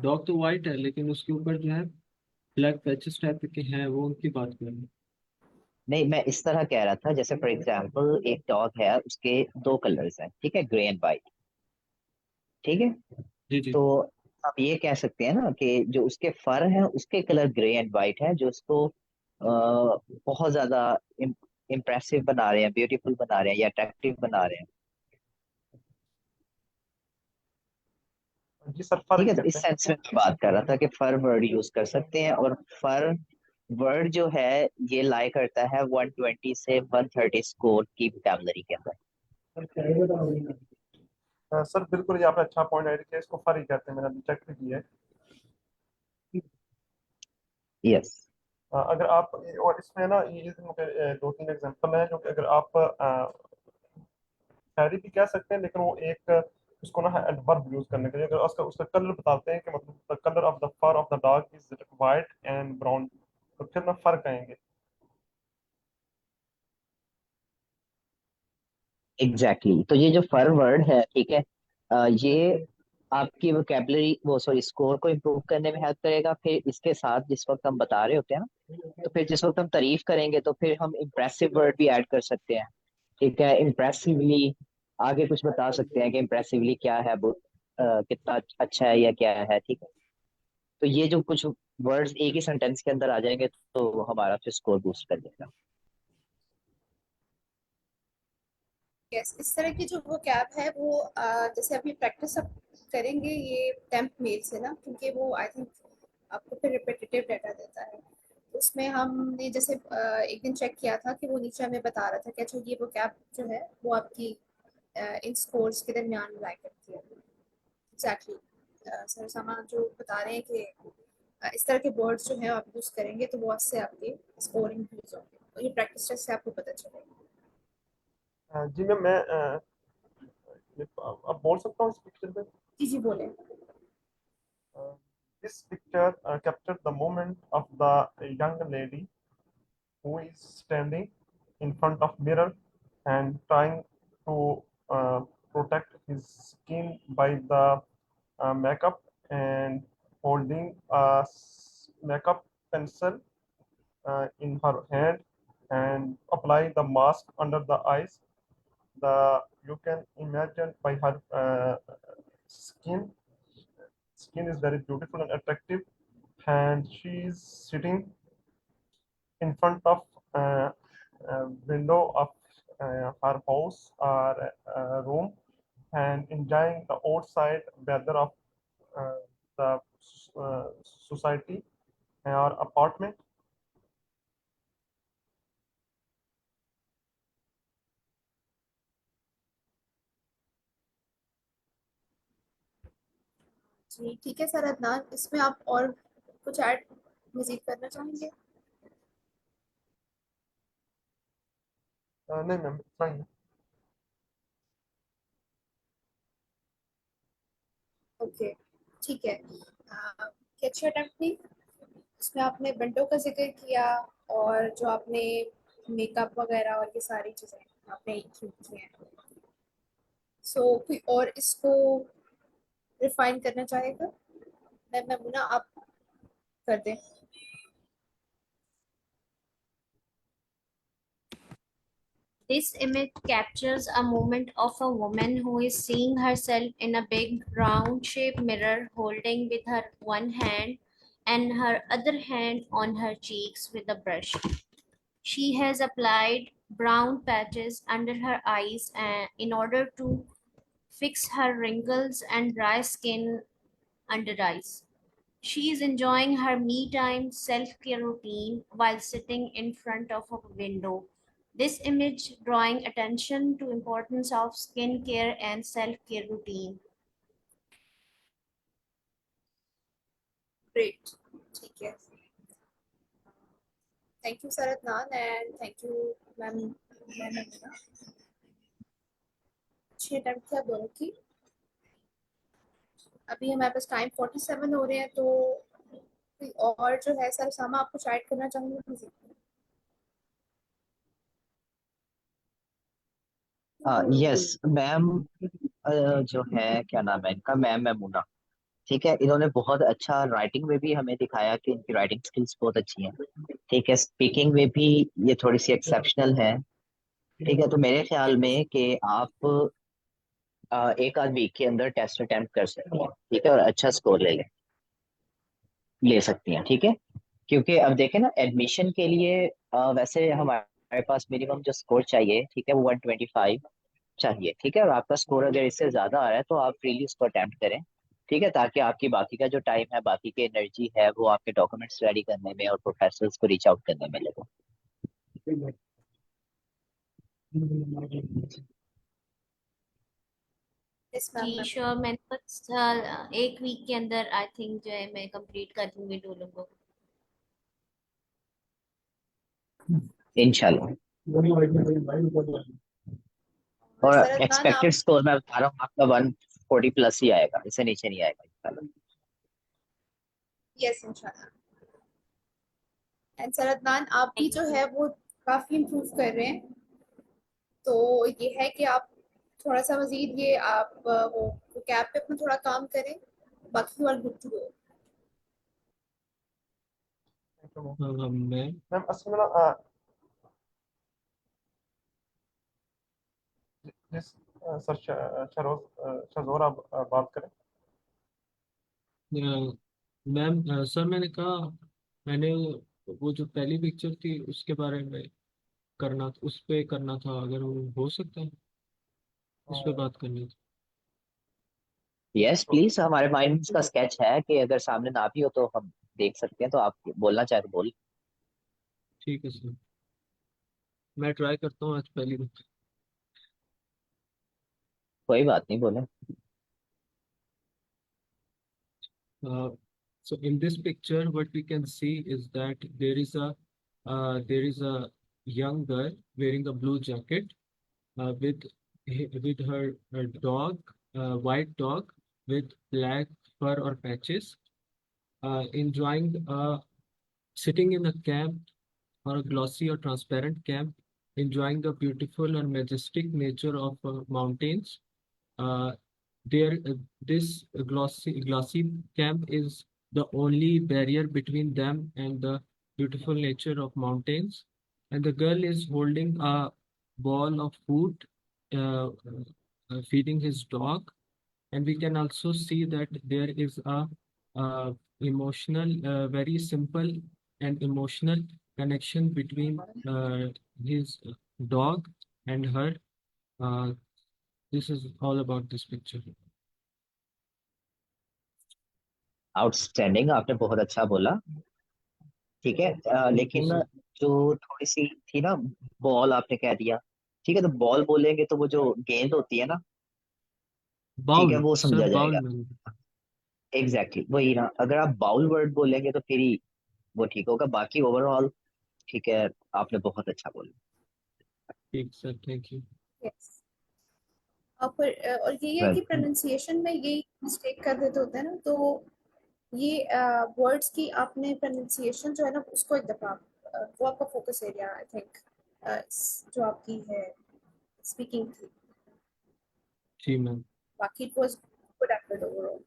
डॉग तो वाइट है लेकिन उसके ऊपर जो है ब्लैक पैचेस टाइप के हैं, वो उनकी बात कर रहे हैं। नहीं, मैं इस तरह कह रहा था, जैसे फॉर एग्जांपल एक डॉग है, उसके दो कलर्स हैं, ठीक है, ग्रे एंड वाइट, ठीक है, जी जी। तो आप ये कह सकते हैं ना कि जो उसके फर है उसके कलर ग्रे एंड वाइट है, जो उसको बहुत ज्यादा इम्प्रेसिव बना रहे हैं, ब्यूटीफुल बना रहे हैं या अट्रैक्टिव बना रहे हैं। जी सर, फर ठीक ही है, तो कहते इस हैं। सेंस में मैं बात कर रहा था कि फर वर्ड यूज कर सकते हैं, और फर वर्ड जो है ये लाई करता है 120 से 130 स्कोर की वोकैबुलरी के अंदर। सर बिल्कुल, ये आपने अच्छा पॉइंट ऐड किया, इसको फर ही कहते हैं, मैंने अभी चेक भी किया है। यस। अगर आप और इसमें ना ये मुझे दो तीन एग्जांपल है जो कि अगर आप शायरी भी कह सकते हैं, लेकिन वो एक उसको ना एडवर्ब यूज करने के लिए, अगर उसका उसका कलर बताते हैं कि मतलब the colour of the fur of the dog is white and brown, तो फिर ना फर कहेंगे। Exactly exactly. तो ये जो फर वर्ड है, ठीक है, ये आपकी वोकेबलरी वो सॉरी स्कोर को इम्प्रूव करने में हेल्प करेगा। फिर इसके साथ जिस वक्त हम बता रहे होते हैं ना, तो फिर जिस वक्त हम तारीफ करेंगे तो फिर हम इम्प्रेसिव वर्ड भी ऐड कर सकते हैं। ठीक है, इम्प्रेसिवली आगे कुछ बता सकते हैं कि इम्प्रेसिवली क्या है वो, कितना अच्छा है या क्या है, ठीक है। तो ये जो कुछ वर्ड्स एक ही सेंटेंस के अंदर आ जाएंगे तो हमारा फिर स्कोर बूस्ट कर देगा। यस, इस तरह की जो वो कैब है वो जैसे अभी प्रैक्टिस अब करेंगे ये टेम्प मेल से ना, क्योंकि वो आई थिंक आपको फिर रिपीटेटिव डाटा देता है। उसमें हमने जैसे एक दिन चेक किया था कि वो नीचे हमें बता रहा था कि अच्छा ये वो कैब जो है वो आपकी इन स्कोर्स के दरमियान लाई करती है। एग्जैक्टली सर समा जो बता रहे हैं कि इस तरह के वर्ड्स जो हैं आप यूज़ करेंगे तो वो उससे आपके स्कोर इंक्रीज होंगे, और ये प्रैक्टिस टेस्ट से आपको पता चलेगा। जी मैम, मैं अब बोल सकता हूँ इस पिक्चर पे। जी जी बोले। This picture captured the moment of the young lady who is standing in front of mirror and trying to protect his skin by the makeup, and holding a makeup pencil in her hand and apply the mask under the eyes. The you can imagine by her skin skin is very beautiful and attractive, and she is sitting in front of window of her house or room and enjoying the outside weather of uh, the uh, society or apartment. जी ठीक है sir Adnan, इसमें आप और कुछ add मजीद करना चाहेंगे? नहीं ma'am, इतना ही है। ओके, ठीक है। क्या अच्छा अटेम्प्ट थी? इसमें आपने विंडो का जिक्र किया, और जो आपने मेकअप वगैरह और ये सारी चीज़ें आपने इंक्लूड की हैं। सो कोई और इसको रिफाइन करना चाहेगा? मैं मुना आप कर दें। This image captures a moment of a woman who is seeing herself in a big round shaped mirror, holding with her one hand and her other hand on her cheeks with a brush. She has applied brown patches under her eyes in order to fix her wrinkles and dry skin under eyes. She is enjoying her me time self care routine while sitting in front of a window. This image drawing attention to importance of skin care and self care routine. Great, ठीक है। Thank you sir Adnan and thank you ma'am. Ma'am Amina, अच्छी attempt थी आप दोनों की। अभी हमारे पास time 47 हो रहे हैं, तो कोई और जो है सर सामा आपको शायद करना चाहूँगी प्लीज। यस मैम, जो है क्या नाम है इनका, मैम मैमूना। ठीक है, इन्होंने बहुत अच्छा राइटिंग में भी हमें दिखाया कि इनकी राइटिंग स्किल्स बहुत अच्छी हैं। ठीक है, स्पीकिंग में भी ये थोड़ी सी एक्सेप्शनल है। ठीक है, तो मेरे ख्याल में कि आप एक आध वीक के अंदर टेस्ट अटेम्प्ट कर सकती हैं। ठीक है, और अच्छा स्कोर ले सकती हैं। ठीक है, क्योंकि अब देखें ना, एडमिशन के लिए वैसे हमारे पास मिनिमम जो स्कोर चाहिए, ठीक है, वो 125 चाहिए। ठीक है, और आपका स्कोर अगर इससे ज्यादा आ रहा है तो आप फ्रीली उसको अटेम्प्ट करें। ठीक है, ताकि आपकी बाकी का जो टाइम है, बाकी की एनर्जी है, वो आपके डॉक्यूमेंट्स रेडी करने में और प्रोफेसर्स को रीच आउट करने में लगे। Yes ma'am. जी श्योर, मैंने बस एक वीक के अंदर आई थिंक जो है मैं कंप्लीट कर दूंगी दो लोगों को। इंशाल्लाह। और सर अदनान आप। एक्सपेक्टेड स्कोर मैं बता रहा हूँ आपका 140 प्लस ही आएगा, इससे नीचे नहीं आएगा इंशाल्लाह। यस इंशाल्लाह। एंड सर अदनान आप भी जो है वो काफ़ी इम्प्रूव कर रहे हैं, तो ये है कि आप थोड़ा सा मजीद ये आप वो कैप पे अपना थोड़ा काम करें, बाकी you are good to go. मैं मैम असल में ना जिस सर शजोर आप बात करें। मैम सर मैंने कहा, मैंने वो जो पहली पिक्चर थी उसके बारे में करना, उस पे करना था, अगर वो हो सकता है उस पे बात करनी थी। यस प्लीज, हमारे माइंड में इसका स्केच है कि अगर सामने ना भी हो तो हम देख सकते हैं, तो आप बोलना चाहे तो बोल। ठीक है सर, मैं ट्राई करता हूँ आज पहली बार। कोई बात नहीं, बोले। Uh, so in this picture, what we can see is that there is a young girl wearing a blue jacket with her dog, white dog with black fur or patches, enjoying sitting in a camp or a glossy or transparent camp, enjoying the beautiful and majestic nature of mountains. Uh, there, this glossy camp is the only barrier between them and the beautiful nature of mountains. And the girl is holding a ball of food, feeding his dog. And we can also see that there is a emotional, very simple and emotional connection between his dog and her. Uh, this is all about this picture. Outstanding, आपने बहुत अच्छा बोला। ठीक है, लेकिन sir जो थोड़ी सी थी ना, बॉल आपने कह दिया। ठीक है, तो बॉल बोलेंगे तो वो जो गेंद होती है ना, ठीक है, बाउल, वो सर समझा बाउल जाएगा। में। एग्जैक्टली वही ना, अगर आप बाउल वर्ड बोलेंगे तो फिर ही वो ठीक होगा। बाकी ओवरऑल ठीक है, आपने बहुत अच्छा बोला। ठीक सर, थैंक यू। यस। और ये है कि वेलकम। प्रोनाउंसिएशन में यही मिस्टेक कर देते होते हैं ना, तो ये वर्ड्स की आपने प्रोनाउंसिएशन जो है ना उसको एक दफ़ा वो आपका फोकस एरिया आई थिंक जो आपकी है स्पीकिंग थी। जी मैम। बाकी it was good effort overall.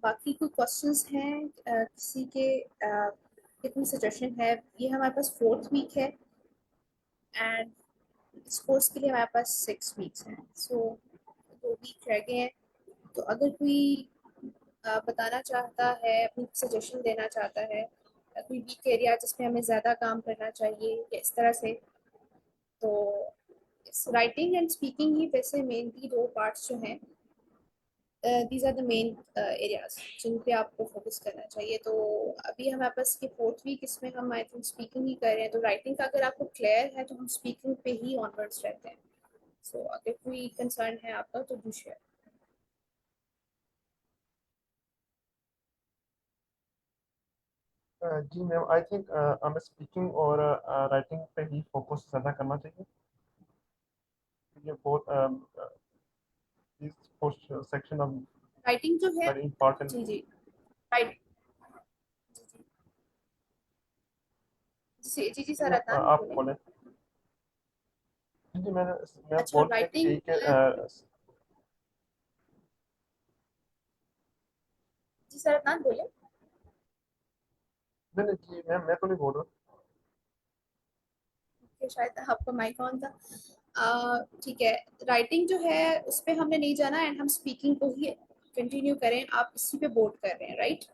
बाकी कोई क्वेश्चंस हैं किसी के कितनी सजेशन है? ये हमारे पास 4th वीक है एंड इस कोर्स के लिए हमारे पास 6 वीक्स हैं, सो 2 वीक रह गए हैं। तो अगर कोई बताना चाहता है, अपनी सजेशन देना चाहता है, कोई वीक एरिया जिसमें हमें ज़्यादा काम करना चाहिए या इस तरह से, तो राइटिंग एंड स्पीकिंग ही वैसे मेनली 2 पार्ट्स जो हैं, these are the main areas जिन पे आपको फोकस करना चाहिए। तो अभी हमारे पास ये 4th वीक, इसमें हम आई थिंक स्पीकिंग ही कर रहे हैं। तो राइटिंग का अगर आपको क्लियर है तो हम स्पीकिंग पे ही ऑनवर्ड्स रहते हैं। सो अगर कोई कंसर्न है आपका तो डू शेयर। जी मैम, आई थिंक हमें स्पीकिंग और राइटिंग पे ही फोकस ज़्यादा करना चाहिए। ये बहुत दिस सेक्शन ऑफ राइटिंग जो है, वेरी इंपॉर्टेंट। जी जी, राइट, जी जी जी जी जी सर, अदनान आप बोले। बोले। जी मैं अच्छा, बोल रहा था राइटिंग, कि जी सर अदनान बोले। नहीं नहीं जी मैम, मैं तो नहीं बोल रहा। कि शायद आपका माइक ऑन था। ठीक है, राइटिंग जो है उस पे हमने नहीं जाना एंड हम स्पीकिंग को ही कंटिन्यू करें। आप इसी पे बोर्ड कर रहे हैं, राइट?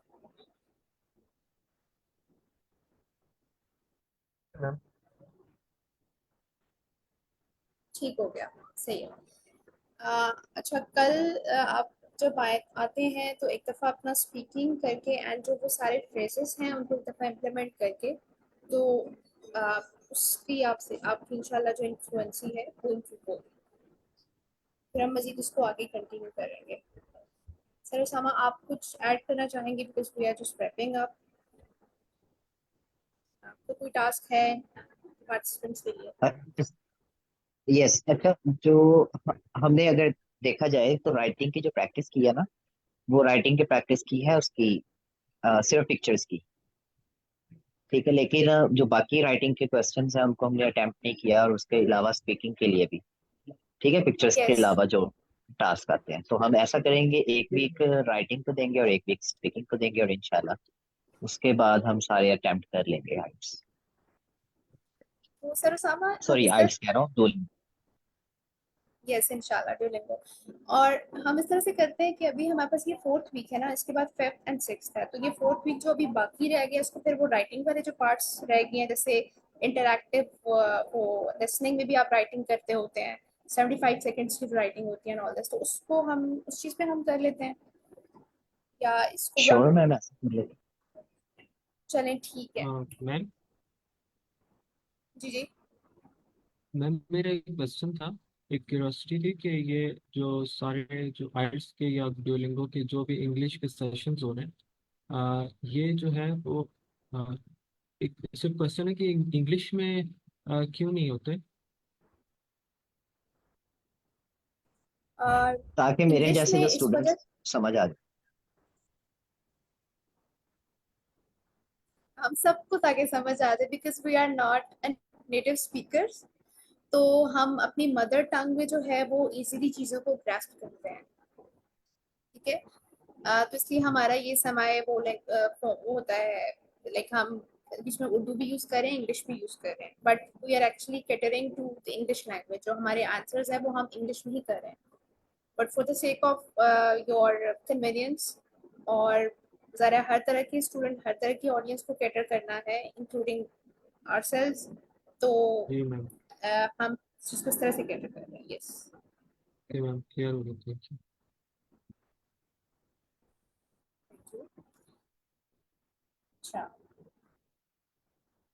मैम ठीक हो गया, सही है। अच्छा, कल आप जब आते हैं तो एक दफ़ा अपना स्पीकिंग करके एंड जो वो सारे फ्रेजेस हैं उनको एक दफ़ा इम्प्लीमेंट करके, तो आ, उसकी आपसे आपकी इंशाल्लाह जो इन्फ्लुएंसी है वो इम्प्रूव होगी। फिर हम मज़ीद उसको आगे कंटिन्यू करेंगे। सर उसामा, आप कुछ ऐड करना चाहेंगे? Because we are just wrapping up. आपको कोई टास्क है पार्टिसिपेंट्स के लिए? यस, अच्छा, जो हमने अगर देखा जाए तो राइटिंग की जो प्रैक्टिस की है ना, वो राइटिंग की प्रैक्टिस की है उसकी सिर्फ पिक्चर्स की। ठीक है, लेकिन जो बाकी राइटिंग के क्वेश्चंस हैं उनको हमने अटेम्प्ट नहीं किया, और उसके अलावा स्पीकिंग के लिए भी। ठीक है, पिक्चर्स के यस, अलावा जो टास्क आते हैं, तो हम ऐसा करेंगे, एक वीक राइटिंग को देंगे और एक वीक स्पीकिंग को देंगे, और इंशाल्लाह उसके बाद हम सारे अटेम्प्ट कर लेंगे आइट्स। तो सर उसामा, हम सॉरी, इस तरह, आइट्स कह रहा हूँ, दो। यस इंशाल्लाह डुओलिंगो। और हम इस तरह से करते हैं कि अभी हमारे पास ये 4th वीक है ना, इसके बाद 5th एंड 6th है। तो ये 4th वीक जो अभी बाकी रह गया, इसको फिर वो राइटिंग वाले जो पार्ट्स रह गए हैं, जैसे इंटरैक्टिव, वो लिसनिंग में भी आप राइटिंग करते होते हैं, 75 सेकेंड्स की जो राइटिंग होती है ऑल दिस, तो उसको हम उस चीज़ पे हम कर लेते हैं, या इसको भी आप? श्योर मैम, ऐसा कर लेते चलें, ठीक है। मैम जी जी। मैम मेरा एक क्वेश्चन था, एक क्यूरियोसिटी थी कि ये जो सारे जो आइल्स के या डुओलिंगो के जो भी इंग्लिश के सेशंस हो रहे हैं, ये जो है वो आ, एक सिर्फ क्वेश्चन है कि इंग्लिश में क्यों नहीं होते? ताकि मेरे इंग्लिश जैसे में जो इस वजह, स्टूडेंट्स समझ आ जाए। हम सबको ताकि समझ आ जाए, because we are not native speakers. तो हम अपनी मदर टंग में जो है वो इजीली चीज़ों को ग्रास्प करते हैं, ठीक है? तो इसलिए हमारा ये समाये वो वो होता है, लाइक हम बीच में उर्दू भी यूज़ करें, इंग्लिश भी यूज़ करें, but we are actually catering to the English language. जो हमारे आंसर्स है वो हम इंग्लिश में ही कर रहे हैं, but for the sake of your convenience, और ज़रा हर तरह के स्टूडेंट, हर तरह की ऑडियंस को कैटर करना है, इंक्लूडिंग आवरसेल्व्स। तो जी मैम। हम इसको इस तरह से कैटर कर रहे हैं, यस। ओके मैम, क्लियर हो गया, थैंक यू। अच्छा,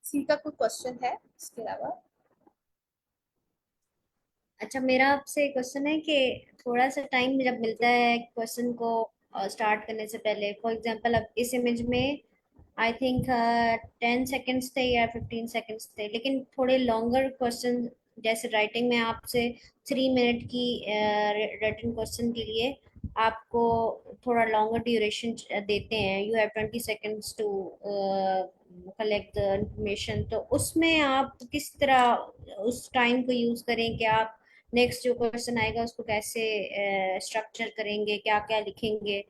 सी का कोई क्वेश्चन है इसके अलावा? अच्छा, मेरा आपसे क्वेश्चन है कि थोड़ा सा टाइम जब मिलता है क्वेश्चन को स्टार्ट करने से पहले, फॉर एग्जांपल अब इस इमेज में आई थिंक 10 सेकेंड्स थे या 15 सेकेंड्स थे, लेकिन थोड़े लॉन्गर क्वेश्चन, जैसे राइटिंग में आपसे 3 मिनट की रिटन क्वेश्चन के लिए आपको थोड़ा लॉन्गर ड्यूरेशन देते हैं, you have 20 seconds to collect the information. तो उसमें आप किस तरह उस टाइम को यूज करें कि आप नेक्स्ट जो क्वेश्चन आएगा उसको कैसे स्ट्रक्चर करेंगे, क्या क्या लिखेंगे?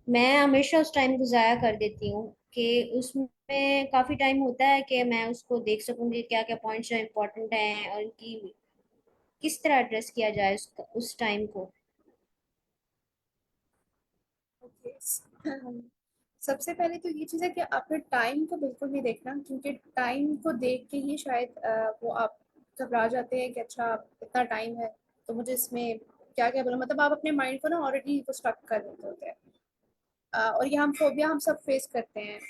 मैं हमेशा उस टाइम को ज़ाया कर देती हूँ कि उसमें काफ़ी टाइम होता है कि मैं उसको देख सकूँ कि क्या क्या पॉइंट्स जो इम्पोर्टेंट हैं और उनकी किस तरह एड्रेस किया जाए उस टाइम को। ओके। सबसे पहले तो ये चीज़ है कि आपने टाइम को बिल्कुल नहीं देखना, क्योंकि टाइम को देख के ही शायद वो आप घबरा जाते हैं कि अच्छा इतना टाइम है तो मुझे इसमें क्या क्या बोला, मतलब आप अपने माइंड को ना ऑलरेडी वो स्टक कर देते होते हैं। और ये हम फोबिया हम सब फेस करते हैं।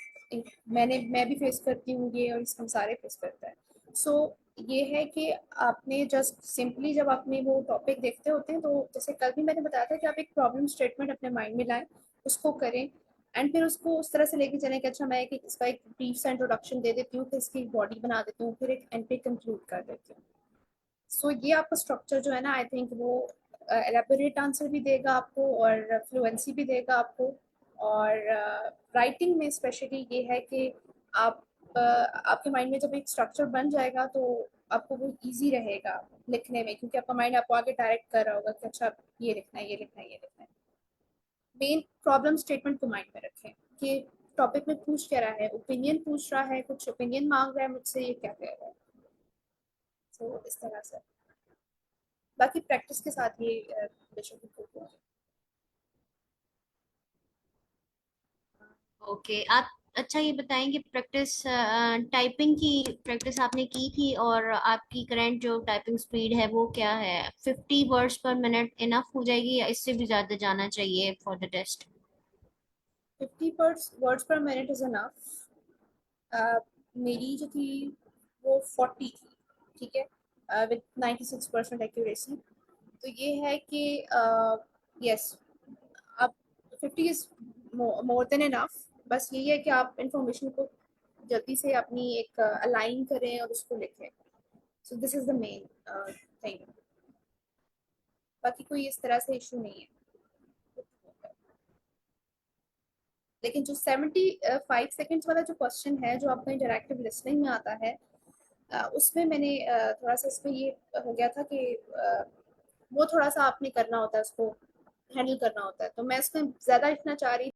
मैं भी फेस करती हूँ ये, और हम सारे फेस करते हैं। सो ये है कि आपने जस्ट सिंपली जब आपने वो टॉपिक देखते होते हैं, तो जैसे कल भी मैंने बताया था कि आप एक प्रॉब्लम स्टेटमेंट अपने माइंड में लाएं, उसको करें, एंड फिर उसको उस तरह से लेके चलें कि अच्छा मैं इसका एक ब्रीफ सा इंट्रोडक्शन दे देती हूँ, फिर इसकी बॉडी बना देती हूँ, फिर एक एंड पे कंक्लूड कर देती हूँ। सो ये आपका स्ट्रक्चर जो है ना, आई थिंक वो एलेबोरेट आंसर भी देगा आपको और फ्लुएंसी भी देगा आपको। और राइटिंग में स्पेशली ये है कि आप आपके माइंड में जब एक स्ट्रक्चर बन जाएगा तो आपको वो इजी रहेगा लिखने में, क्योंकि आपका माइंड आपको आगे डायरेक्ट कर रहा होगा कि अच्छा ये लिखना है, ये लिखना है, ये लिखना है। मेन प्रॉब्लम स्टेटमेंट को माइंड में रखें कि टॉपिक में पूछ क्या रहा है, ओपिनियन पूछ रहा है, कुछ ओपिनियन मांग रहा है मुझसे, ये क्या कह रहा है। तो इस तरह से बाकी प्रैक्टिस के साथ ये विषय की खूबी है। ओके, आप अच्छा ये बताएंगे प्रैक्टिस टाइपिंग की प्रैक्टिस आपने की थी और आपकी करंट जो टाइपिंग स्पीड है वो क्या है? 50 वर्ड्स पर मिनट इनफ हो जाएगी या इससे भी ज्यादा जाना चाहिए for the test? 50 words per minute is enough. मेरी जो थी वो 40 थी, ठीक है, विद 96% एक्यूरेसी। तो ये है कि यस, आप 50 इज मोर देन इनफ। बस यही है कि आप इंफॉर्मेशन को जल्दी से अपनी एक अलाइन करें और उसको लिखें। So this is the main thing. बाकी कोई इस तरह से इशू नहीं है। लेकिन जो 75 सेकेंड्स वाला जो क्वेश्चन है जो आपका इंटरैक्टिव लिसनिंग में आता है, उसमें मैंने थोड़ा सा इसमें ये हो गया था कि वो थोड़ा सा आपने करना होता है, उसको हैंडल करना होता है, तो मैं इसमें ज़्यादा लिखना चाह रही